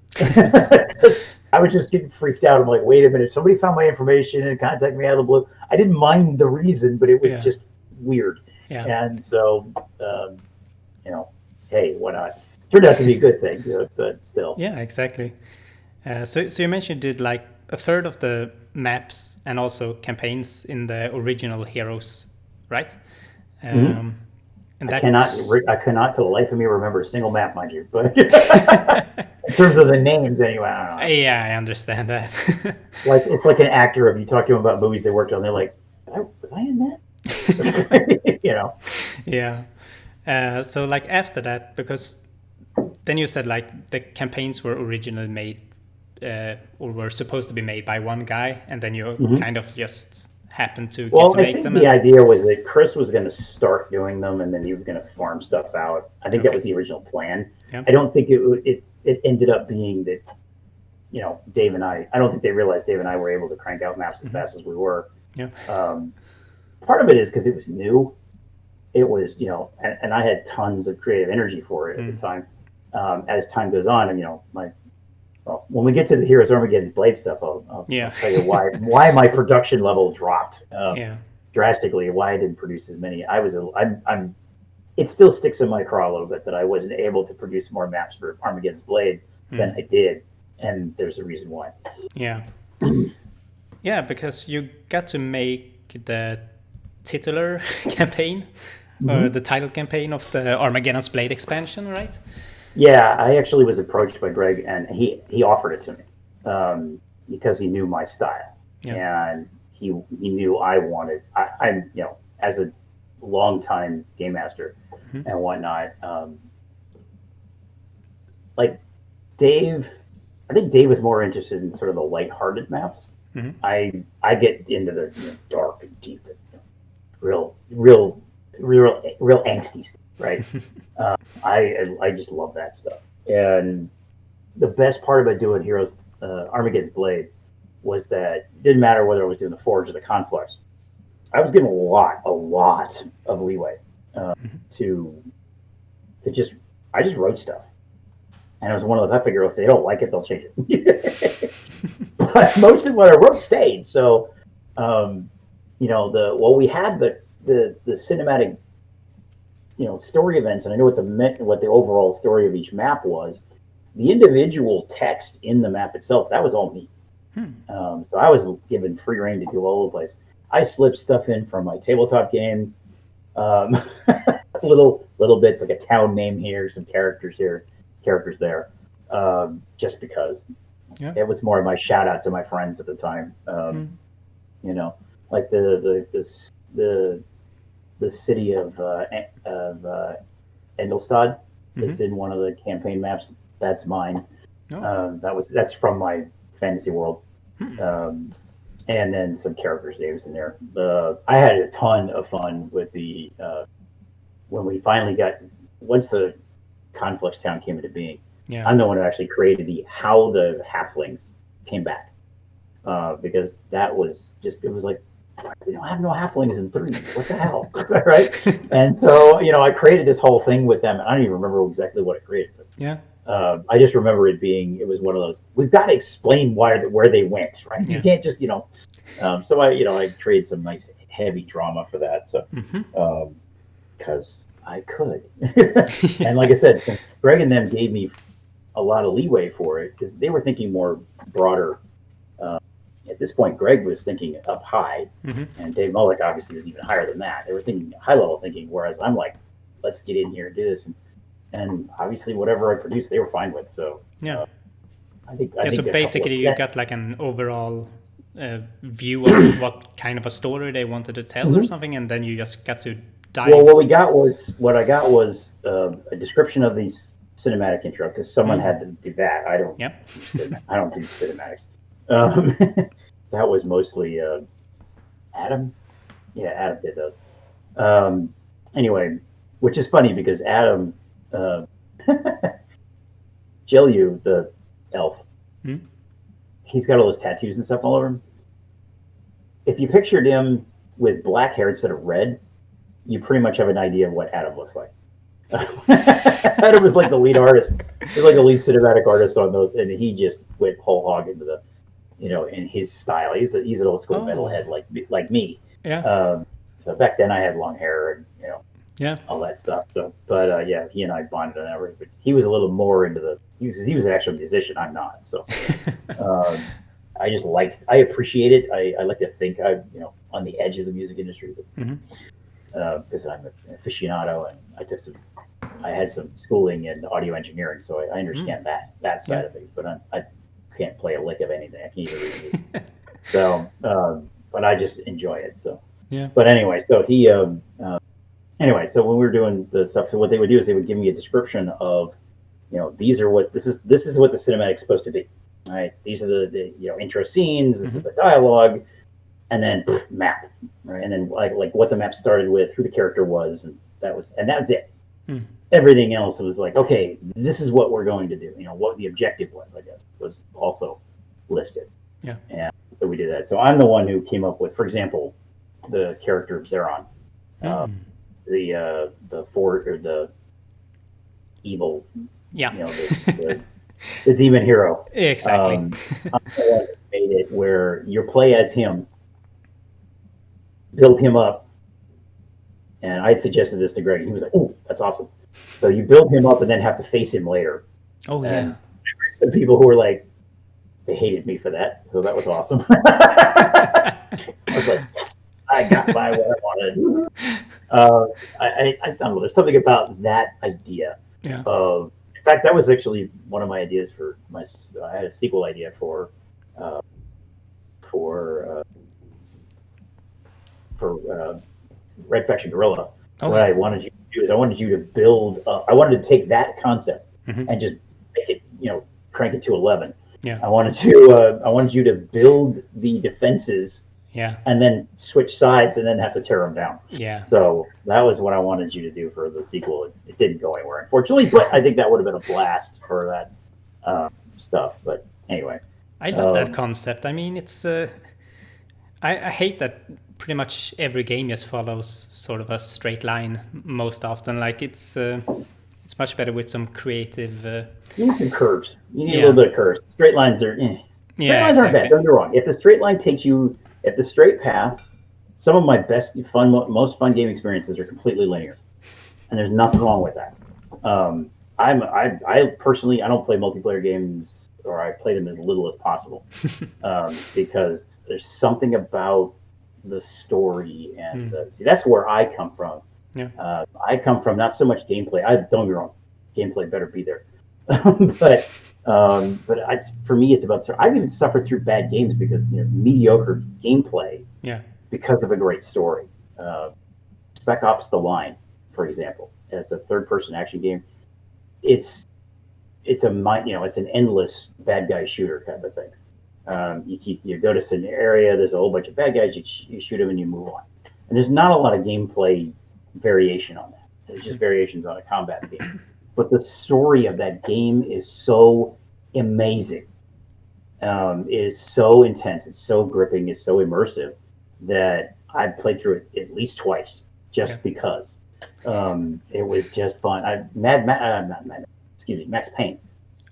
B: I was just getting freaked out. I'm like, wait a minute, somebody found my information and contacted me out of the blue. I didn't mind the reason, but it was just weird. Yeah. And so, hey, why not? Turned out to be a good thing, but still.
A: Yeah, exactly. So you mentioned you did like a third of the maps and also campaigns in the original Heroes, right? And
B: I cannot for the life of me remember a single map, mind you, but in terms of the names, anyway, I don't know.
A: Yeah, I understand that.
B: it's like an actor. If you talk to them about movies they worked on, they're like, "Was I in that?"
A: Yeah. So like after that, because then you said like the campaigns were originally made or were supposed to be made by one guy, and then you kind of just happened to get to make them.
B: The idea was that Chris was going to start doing them, and then he was going to farm stuff out. I think that was the original plan. I don't think it ended up being that, Dave and I don't think they realized Dave and I were able to crank out maps as fast as we were. Yeah. Part of it is because it was new. It was, and I had tons of creative energy for it at the time. As time goes on, and when we get to the Heroes Armageddon's Blade stuff, I'll tell you why my production level dropped drastically. Why I didn't produce as many. It still sticks in my craw a little bit that I wasn't able to produce more maps for Armageddon's Blade than I did, and there's a reason why.
A: Yeah, yeah, because you got to make the titular campaign or the title campaign of the Armageddon's Blade expansion, right?
B: Yeah, I actually was approached by Greg, and he offered it to me because he knew my style, and he knew I wanted. I'm as a longtime game master and whatnot. Like Dave, I think Dave was more interested in sort of the lighthearted maps. I get into the dark and deep, and, real angsty stuff, right? I just love that stuff. And the best part about doing Heroes Armageddon's Blade was that it didn't matter whether I was doing the Forge or the Conflux. I was given a lot of leeway to just I just wrote stuff. And it was one of those, I figure if they don't like it, they'll change it. But most of what I wrote stayed. So we had the cinematic story events, and I knew what the overall story of each map was. The individual text in the map itself, that was all me. So I was given free rein to do all over the place. I slipped stuff in from my tabletop game, little bits like a town name here, some characters here, characters there, just because. It was more of my shout out to my friends at the time. Like the city of Engelstad It's in one of the campaign maps. That's mine.
A: Oh.
B: That's from my fantasy world. And then some characters' names in there. I had a ton of fun with the when we finally once the Conflux Town came into being.
A: Yeah.
B: I'm the one who actually created how the halflings came back, because that was it was like, we don't have no halflings in 3. What the hell, right? And so I created this whole thing with them. I don't even remember exactly what I created, but
A: Yeah.
B: I just remember it was one of those. We've got to explain where they went, right?
A: Yeah.
B: You can't just So I created some nice heavy drama for that. So because I could, and like I said, since Greg and them gave me a lot of leeway for it because they were thinking more broader. At this point, Greg was thinking up high, and Dave Mullick obviously was even higher than that. They were thinking high level thinking, whereas I'm like, let's get in here and do this. And obviously, whatever I produced, they were fine with. So
A: yeah,
B: I think
A: so basically, you got like an overall view of what kind of a story they wanted to tell or something, and then you just got to dive.
B: Well, what I got was a description of the cinematic intro because someone had to do that. I don't.
A: Yep.
B: I don't do cinematics. That was mostly Adam. Yeah, Adam did those. Anyway, which is funny because Adam. Jelliu, the elf, he's got all those tattoos and stuff all over him. If you pictured him with black hair instead of red, you pretty much have an idea of what Adam looks like. Adam was like the lead artist. He was like the lead cinematic artist on those, and he just went whole hog into the, in his style. He's an old school metalhead like me.
A: Yeah.
B: So back then I had long hair and
A: yeah,
B: all that stuff. So, but yeah, he and I bonded on that. But he was a little more into he was an actual musician. I'm not. So, I appreciate it. I like to think I'm on the edge of the music industry, because I'm an aficionado and I had some schooling in audio engineering, so I understand that side of things. But I can't play a lick of anything. I can't even read music. So, but I just enjoy it. So,
A: yeah.
B: But anyway, so he. Anyway, so when we were doing the stuff, so what they would do is they would give me a description of, this is what the cinematic's supposed to be, right? These are the intro scenes. This is the dialogue, and then map, right? And then like what the map started with, who the character was, and that was it. Everything else was like, okay, this is what we're going to do. What the objective was, I guess, was also listed.
A: Yeah.
B: And so we did that. So I'm the one who came up with, for example, the character of Zeron. The evil, the demon hero.
A: Exactly.
B: I'm the one who made it where you play as him, build him up, and I had suggested this to Greg, and he was like, "Oh, that's awesome!" So you build him up and then have to face him later.
A: Oh yeah.
B: Some people who were like, they hated me for that, so that was awesome. I was like, yes. I got what I wanted. I don't know. There's something about that idea of. In fact, that was actually one of my ideas for I had a sequel idea for Red Faction Guerrilla. What I wanted you to do is I wanted you to build. I wanted to take that concept and just make it, crank it to 11.
A: Yeah.
B: I wanted you to build the defenses.
A: Yeah.
B: And then switch sides and then have to tear them down.
A: Yeah.
B: So that was what I wanted you to do for the sequel. It didn't go anywhere, unfortunately, but I think that would have been a blast for that stuff. But anyway.
A: I love that concept. I mean, it's... I hate that pretty much every game just follows sort of a straight line most often. Like, it's much better with some creative...
B: You need some curves. You need a little bit of curves. Straight lines are... Straight lines aren't bad. Don't get me wrong. If the straight line takes you... If the straight path, some of my most fun game experiences are completely linear, and there's nothing wrong with that. I personally, I don't play multiplayer games, or I play them as little as possible, because there's something about the story, and see, that's where I come from.
A: Yeah.
B: I come from not so much gameplay. Don't get me wrong, gameplay better be there, but for me, it's about. I've even suffered through bad games because mediocre gameplay.
A: Yeah. Because
B: of a great story. Spec Ops: The Line, for example, as a third-person action game, it's it's an endless bad guy shooter kind of thing. You go to an area, there's a whole bunch of bad guys, you shoot them and you move on. And there's not a lot of gameplay variation on that. There's just variations on a combat theme. But the story of that game is so amazing. Is so intense, it's so gripping, it's so immersive that I played through it at least twice just because. It was just fun. Max Payne.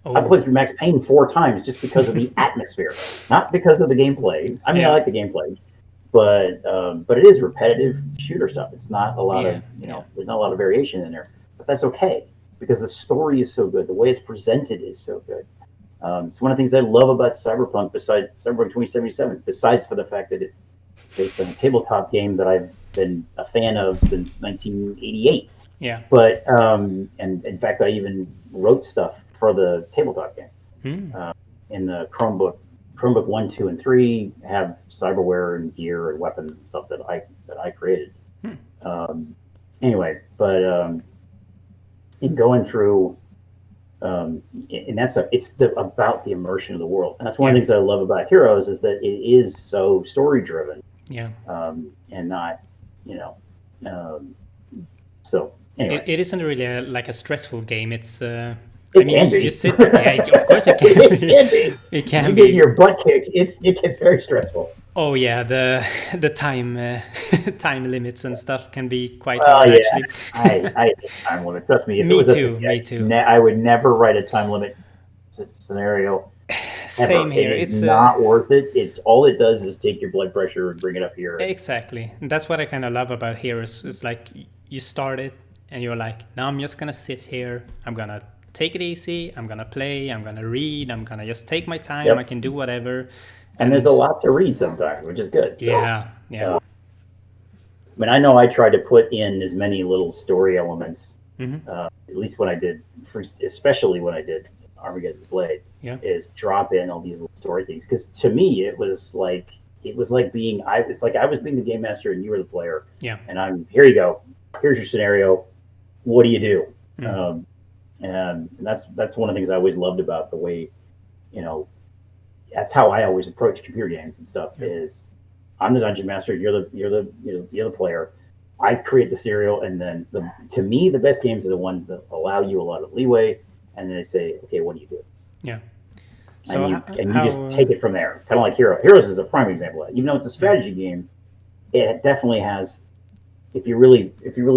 A: Oh.
B: I played through Max Payne 4 times just because of the atmosphere, not because of the gameplay. I mean, I like the gameplay, but it is repetitive shooter stuff. It's not a lot of there's not a lot of variation in there, but that's okay because the story is so good. The way it's presented is so good. It's one of the things I love about Cyberpunk, besides Cyberpunk 2077, besides for the fact that it's based on a tabletop game that I've been a fan of since 1988.
A: Yeah.
B: But, and in fact, I even wrote stuff for the tabletop game. In the Chromebook 1, 2, and 3 have cyberware and gear and weapons and stuff that I created. Anyway, but in going through... and that's about the immersion of the world, and that's one of the things I love about Heroes is that it is so story driven, and not, so anyway,
A: it isn't really like a stressful game. It's
B: it can be.
A: You sit, of course it can.
B: It can be.
A: It can
B: you
A: be.
B: get your butt kicked. It gets very stressful.
A: Oh yeah, the time limits and stuff can be quite hard, actually.
B: I time limit. Trust me. If
A: me
B: it was
A: too. Me too.
B: I would never write a time limit scenario.
A: Same here.
B: It's not worth it. It's all it does is take your blood pressure and bring it up here.
A: Exactly. And that's what I kind of love about Heroes. It's like you start it and you're like, now I'm just gonna sit here. I'm gonna take it easy. I'm gonna play. I'm gonna read. I'm gonna just take my time. I can do whatever.
B: And there's a lot to read sometimes, which is good. So,
A: yeah.
B: I mean, I know I tried to put in as many little story elements, at least when I did, especially when I did Armageddon's Blade, is drop in all these little story things. Because to me, it's like I was being the game master and you were the player.
A: Yeah.
B: And here you go. Here's your scenario. What do you do? And that's one of the things I always loved about the way, that's how I always approach computer games and stuff. Is I'm the dungeon master, you're the player. I create the scenario, and then to me the best games are the ones that allow you a lot of leeway, and then they say, okay, what do you do?
A: Yeah.
B: So you just take it from there, kind of like Heroes is a prime example of that. Even though it's a strategy game, it definitely has. If you really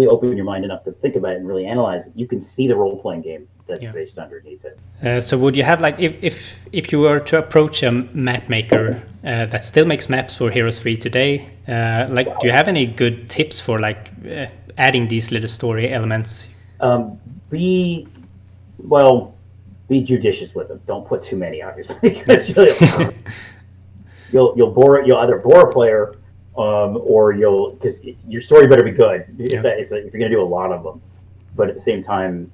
B: open your mind enough to think about it and really analyze it, you can see the role-playing game that's based underneath it.
A: So would you have, like, if you were to approach a map maker that still makes maps for Heroes 3 today, do you have any good tips for adding these little story elements?
B: Be judicious with them. Don't put too many, obviously, because you'll either bore a player. Or because your story better be good if you're going to do a lot of them, but at the same time,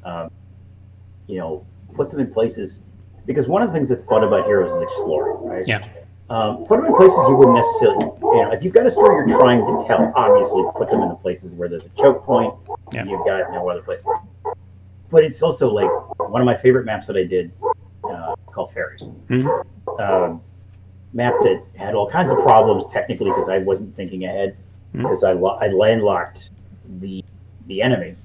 B: put them in places, because one of the things that's fun about Heroes is exploring, right?
A: Yeah.
B: Put them in places you wouldn't necessarily, if you've got a story you're trying to tell, obviously put them in the places where there's a choke point. And you've got no other place. But it's also like one of my favorite maps that I did. It's called Fairies. Map that had all kinds of problems technically because I wasn't thinking ahead, because I landlocked the enemy,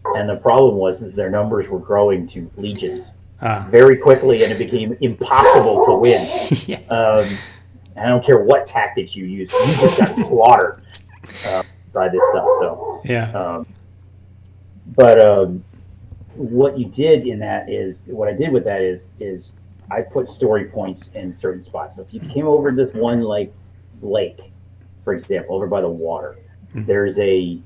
B: and the problem was their numbers were growing to legions very quickly, and it became impossible to win. I don't care what tactics you use, you just got slaughtered by this stuff. So what you did in that is what I did with that is I put story points in certain spots. So if you came over this one lake, for example, over by the water, there's a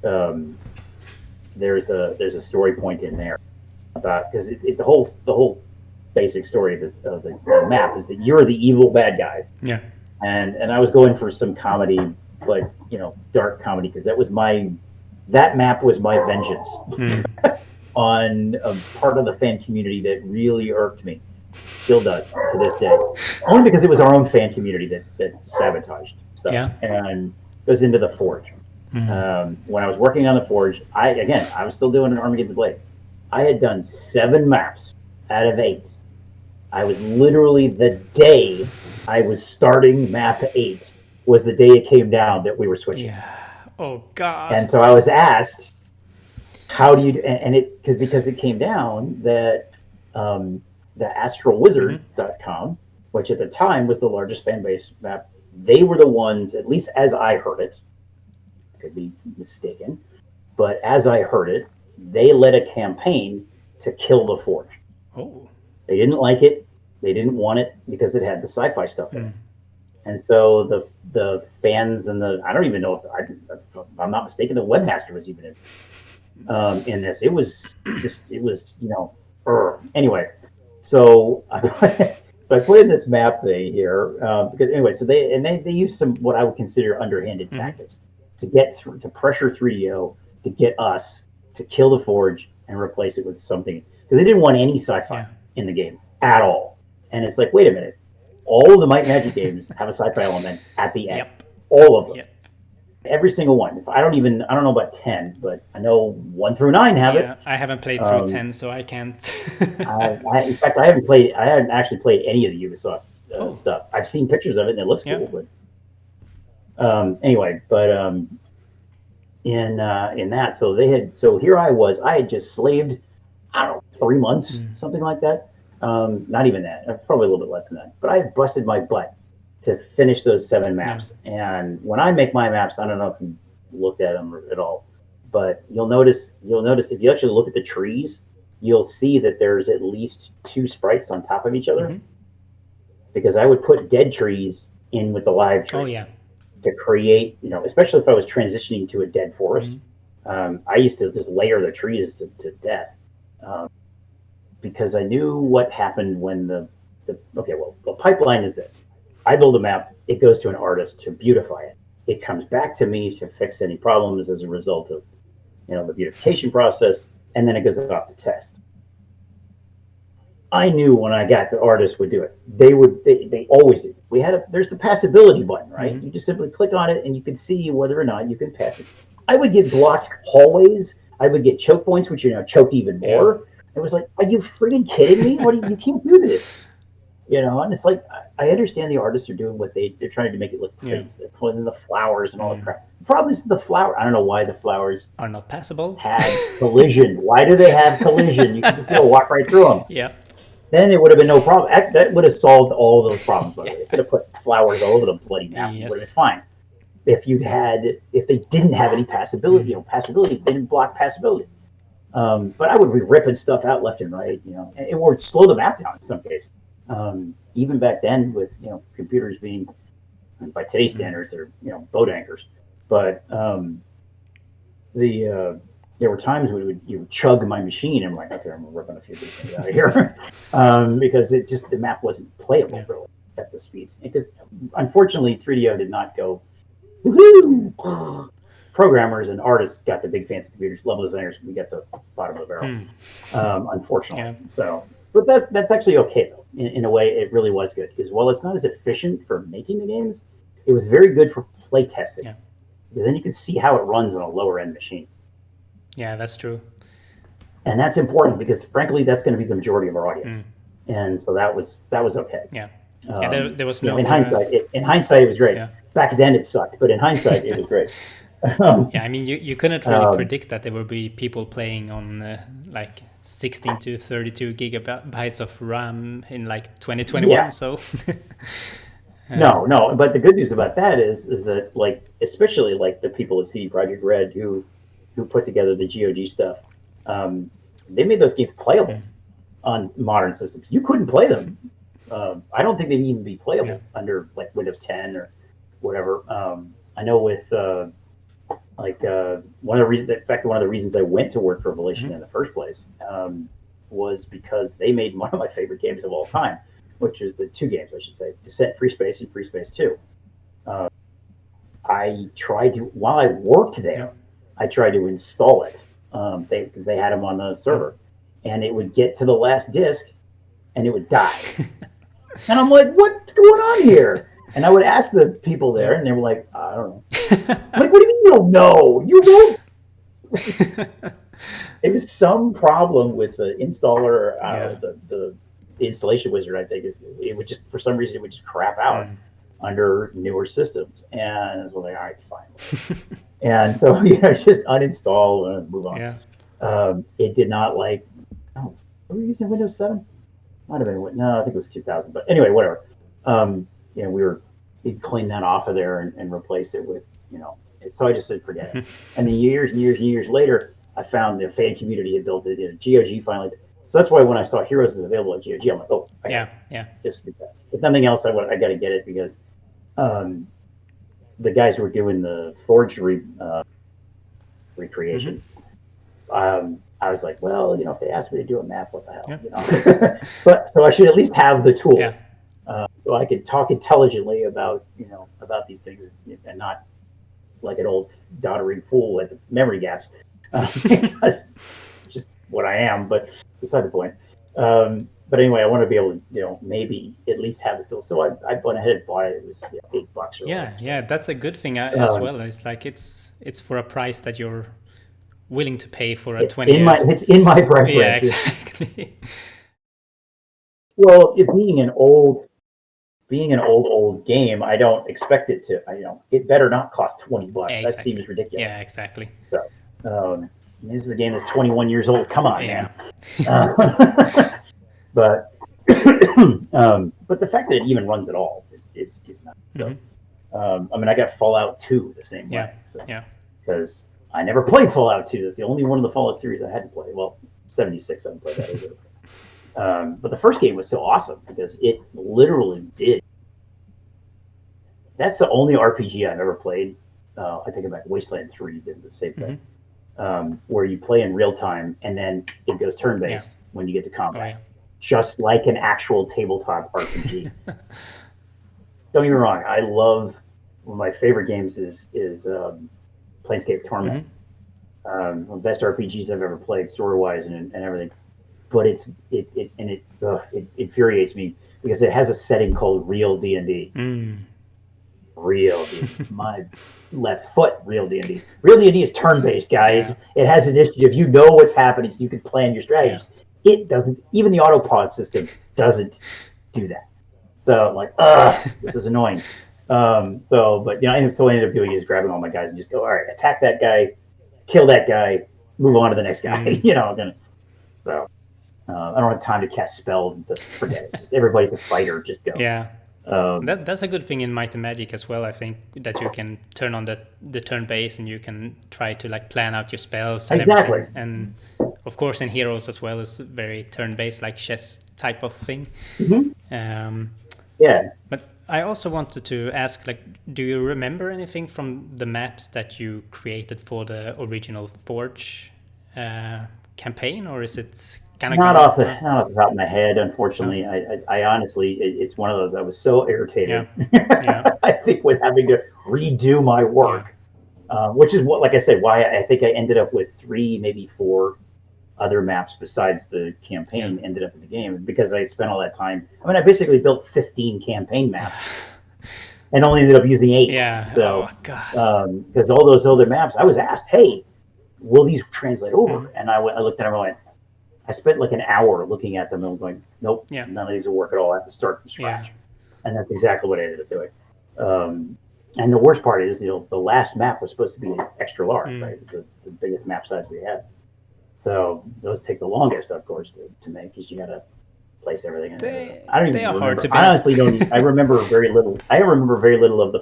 B: story point in there about, because the whole basic story of the map is that you're the evil bad guy.
A: Yeah.
B: And I was going for some comedy, but dark comedy, because that map was my vengeance on a part of the fan community that really irked me. Still does to this day, only because it was our own fan community that sabotaged stuff. And goes into the Forge. When I was working on the Forge, I was still doing an Armageddon's Blade, I had done 7 maps out of 8. I was literally the day I was starting map 8 was the day it came down that we were switching.
A: Yeah. Oh God.
B: And so I was asked, how do you, and it, because it came down that the astralwizard.com, which at the time was the largest fan base map, they were the ones, at least as I heard it, I could be mistaken, but as I heard it, they led a campaign to kill the Forge.
A: Oh.
B: They didn't like it. They didn't want it because it had the sci-fi stuff in it. And so the fans and I don't even know if I'm not mistaken, the webmaster was even in this. It was anyway. So I put in this map thing here because anyway. So they used some what I would consider underhanded tactics to get through, to pressure 3DO to get us to kill the Forge and replace it with something, because they didn't want any sci-fi in the game at all. And it's like, wait a minute, all of the Might and Magic games have a sci-fi element at the end. All of them. Every single one. I don't know about 10, but I know 1 through 9 have it.
A: I haven't played through 10, so I can't.
B: In fact, I haven't actually played any of the Ubisoft stuff. I've seen pictures of it and it looks cool, but anyway, but in that, so here I had just slaved, I don't know, 3 months, something like that. Not even that, probably a little bit less than that, but I busted my butt to finish those 7 maps. And when I make my maps, I don't know if you looked at them at all, but you'll notice if you actually look at the trees, you'll see that there's at least 2 sprites on top of each other, because I would put dead trees in with the live trees to create, especially if I was transitioning to a dead forest. I used to just layer the trees to death, because I knew what happened when the pipeline is this. I build a map, it goes to an artist to beautify it. It comes back to me to fix any problems as a result of, the beautification process, and then it goes off to test. I knew when I got the artist would do it. They always do. There's the passability button, right? You just simply click on it and you can see whether or not you can pass it. I would get blocked hallways. I would get choke points, which choked even more. It was like, are you freaking kidding me? You can't do this. And it's like, I understand the artists are doing what they're trying to make it look pretty. They're putting in the flowers and all that crap. The problem is the flower. I don't know why the flowers
A: are not passable.
B: Had collision. Why do they have collision? You can walk right through them.
A: Yeah.
B: Then it would have been no problem. That would have solved all those problems. By the way, they could have put flowers all over the bloody map. It would have been fine. If they didn't have any passability, passability, they didn't block passability. But I would be ripping stuff out left and right. It would slow the map down in some cases. Even back then, with computers being, by today's standards, they're boat anchors. But there were times when you would chug my machine, and I'm like, okay, I'm ripping a few of these things out of here, because the map wasn't playable really at the speeds. Because unfortunately, 3DO did not go, woohoo! Programmers and artists got the big fancy computers. Level designers, we got the bottom of the barrel. Unfortunately, so. But that's actually okay though. In a way, it really was good, because while it's not as efficient for making the games, it was very good for play testing. Yeah. Because then you can see how it runs on a lower end machine.
A: Yeah, that's true.
B: And that's important, because frankly, that's going to be the majority of our audience. And so that was okay.
A: Yeah. There was no.
B: In hindsight, it was great. Yeah. Back then, it sucked, but in hindsight, it was great.
A: I mean, you couldn't really predict that there would be people playing on 16 to 32 gigabytes of RAM in 2021. Yeah. So
B: no, but the good news about that is that especially the people at CD Projekt Red who put together the GOG stuff, they made those games playable on modern systems. You couldn't play them. I don't think they'd even be playable under Windows 10 or whatever. I know with one of the reasons I went to work for Volition in the first place was because they made one of my favorite games of all time, which is the 2 games, I should say, Descent Free Space and Free Space 2. I tried to, while I worked there, I tried to install it because they had them on the server, and it would get to the last disk and it would die. And I'm like, what's going on here? And I would ask the people there, and they were like, I don't know. I'm like, what do you mean you don't know? You won't. It was some problem with the installer,
A: Yeah.
B: the installation wizard. I think it would just, for some reason, it would just crap out
A: Mm.
B: under newer systems, and I was like, all right, fine. And so just uninstall and move on.
A: Yeah.
B: It did not like. Oh, were we using Windows 7? Might have been. No, I think it was 2000. But anyway, whatever. He'd clean that off of there and replace it with, So I just said, forget it. And then years and years and years later, I found the fan community had built it. GOG finally. So that's why when I saw Heroes is available at GOG, I'm like, oh,
A: Yeah.
B: just because. If nothing else, I got to get it because the guys who were doing the Forge recreation. I was like, well, if they asked me to do a map, what the hell, But so I should at least have the tools, so I could talk intelligently about these things and not like an old doddering fool at the memory gaps. Just what I am, but beside the point. But anyway, I want to be able to, maybe at least have this. So I went ahead and bought it. It was $8 or whatever.
A: Yeah, that's a good thing as well. It's like it's for a price that you're willing to pay for a 20
B: it's in my price range.
A: Yeah, exactly.
B: Well, being an old game, I don't expect it to. It better not cost $20.
A: Exactly.
B: That seems ridiculous.
A: Yeah, exactly.
B: So, this is a game that's 21 years old. Come on, man. But the fact that it even runs at all is nice. So, I got Fallout 2 the same way. So, because I never played Fallout 2. That's the only one of the Fallout series I had to play. Well, 76, I haven't played that either. But the first game was so awesome because it literally did. That's the only RPG I've ever played. I think about Wasteland 3 did the same thing, where you play in real time and then it goes turn-based when you get to combat, just like an actual tabletop RPG. Don't get me wrong. I love one of my favorite games is Planescape Torment. One of the best RPGs I've ever played, story-wise and everything. But it infuriates me because it has a setting called Real D&D. Real D&D. My left foot, Real D&D. Real D&D is turn-based, guys. It has initiative. You know what's happening, so you can plan your strategies. It doesn't. Even the auto pause system doesn't do that. So I'm like, this is annoying. So I ended up doing is grabbing all my guys and just go, all right, attack that guy, kill that guy, move on to the next guy. So I don't have time to cast spells and stuff. Forget it. Just everybody's a fighter. Just go.
A: Yeah. That's a good thing in Might and Magic as well. I think that you can turn on the turn base and you can try to plan out your spells. And
B: exactly.
A: Everything. And of course, in Heroes as well is very turn based, like chess type of thing. But I also wanted to ask, do you remember anything from the maps that you created for the original Forge campaign, or is it kind of
B: not off the top of my head? Unfortunately, I honestly, it's one of those. I was so irritated. I think with having to redo my work, which is what, like I said, why I think I ended up with 3, maybe 4 other maps besides the campaign ended up in the game, because I had spent all that time. I basically built 15 campaign maps and only ended up using 8.
A: Yeah.
B: So, because all those other maps, I was asked, hey, will these translate over? And I looked at them and went, I spent like an hour looking at them and going, nope, none of these will work at all. I have to start from scratch. And that's exactly what I ended up doing. And the worst part is, the last map was supposed to be extra large, right? It was the biggest map size we had. So those take the longest, of course, to make, because you got to place everything. I don't even remember.
A: Hard to
B: I honestly don't. I remember very little. I remember very little of the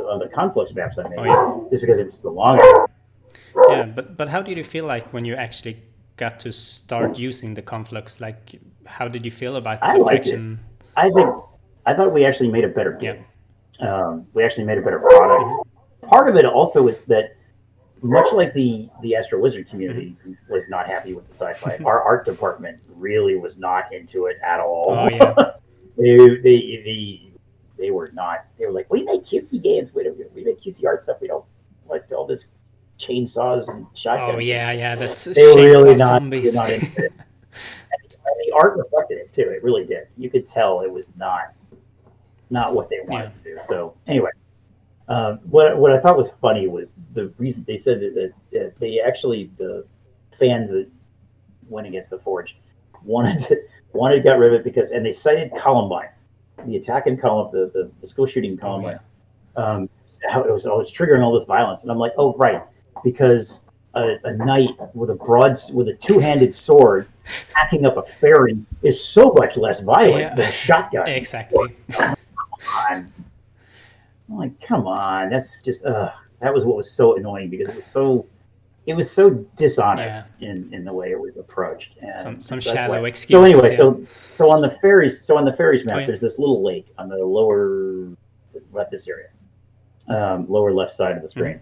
B: of the Conflux maps I made, just because it was so long ago.
A: Yeah, but how did you feel like when you actually got to start using the Conflux? How did you feel about the direction?
B: I thought we actually made a better game. We actually made a better product. Part of it also is that, much like the Astro Wizard community was not happy with the sci-fi, our art department really was not into it at all. They were not. They were like, we make cutesy games. We make cutesy art stuff. We don't like all this chainsaws and shotguns.
A: They
B: were really not into it. And the art reflected it too. It really did. You could tell it was not what they wanted to do. So anyway, what I thought was funny was the reason they said that they actually, the fans that went against the Forge. Wanted to get rid of it because, and they cited Columbine, the attack in Columbine, the school shooting in Columbine. How it was triggering all this violence, and I'm like, oh right, because a knight with a two-handed sword hacking up a ferry is so much less violent than a shotgun.
A: Exactly.
B: I'm like, come on, that's just that was what was so annoying because it was so dishonest in the way it was approached. And
A: some shallow excuses.
B: So anyway, so on the ferries map, there's this little lake on the lower left side of the screen.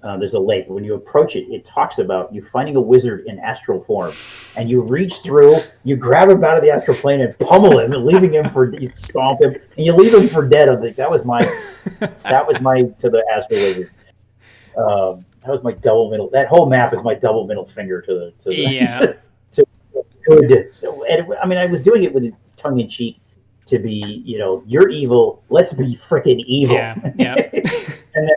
B: There's a lake. When you approach it, it talks about you finding a wizard in astral form, and you reach through, you grab him out of the astral plane and pummel him, and you stomp him, and you leave him for dead. I think that was my to the astral wizard. That was my double middle. That whole map is my double middle finger to to good. So, I mean, I was doing it with tongue in cheek to be, you're evil. Let's be freaking evil.
A: Yeah.
B: And then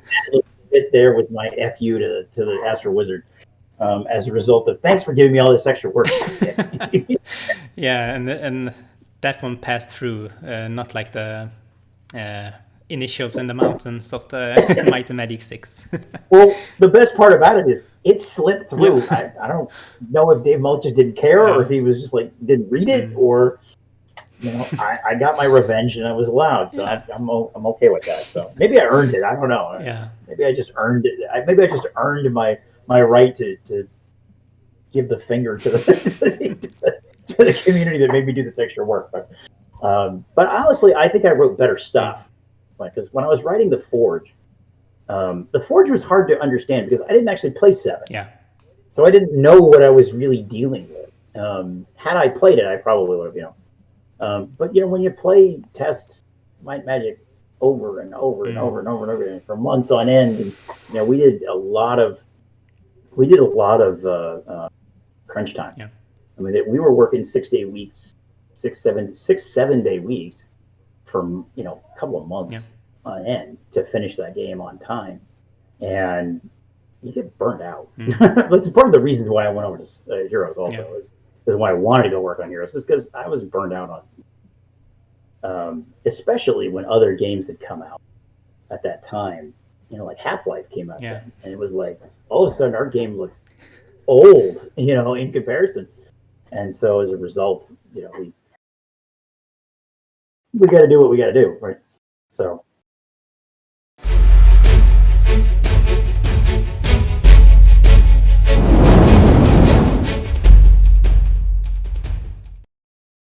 B: bit there was my FU to the Astral Wizard as a result of thanks for giving me all this extra work.
A: Yeah, and that one passed through, not like the initials in the mountains of the Might and Magic 6.
B: Well, the best part about it is it slipped through. Yeah. I don't know if Dave Mulch just didn't care or if he was just like didn't read it or I got my revenge and I was allowed, so I'm okay with that. So maybe I earned it. I don't know.
A: Yeah.
B: Maybe I just earned it. Maybe I just earned my right to give the finger to the community that made me do this extra work. But honestly, I think I wrote better stuff. Because when I was writing the Forge was hard to understand because I didn't actually play 7.
A: Yeah.
B: So I didn't know what I was really dealing with. Had I played it, I probably would have, but when you play test Might Magic over and over and over and over and over again for months on end, and we did a lot of crunch time.
A: Yeah.
B: I mean, we were working 6 day weeks, 7 day weeks for a couple of months on end to finish that game on time, and you get burnt out. That's part of the reasons why I went over to Heroes also is why I wanted to go work on Heroes is because I was burned out on, especially when other games had come out at that time. Like Half-Life came out then, and it was like all of a sudden our game looks old, in comparison. And so as a result, we got to do what we got to do, right? So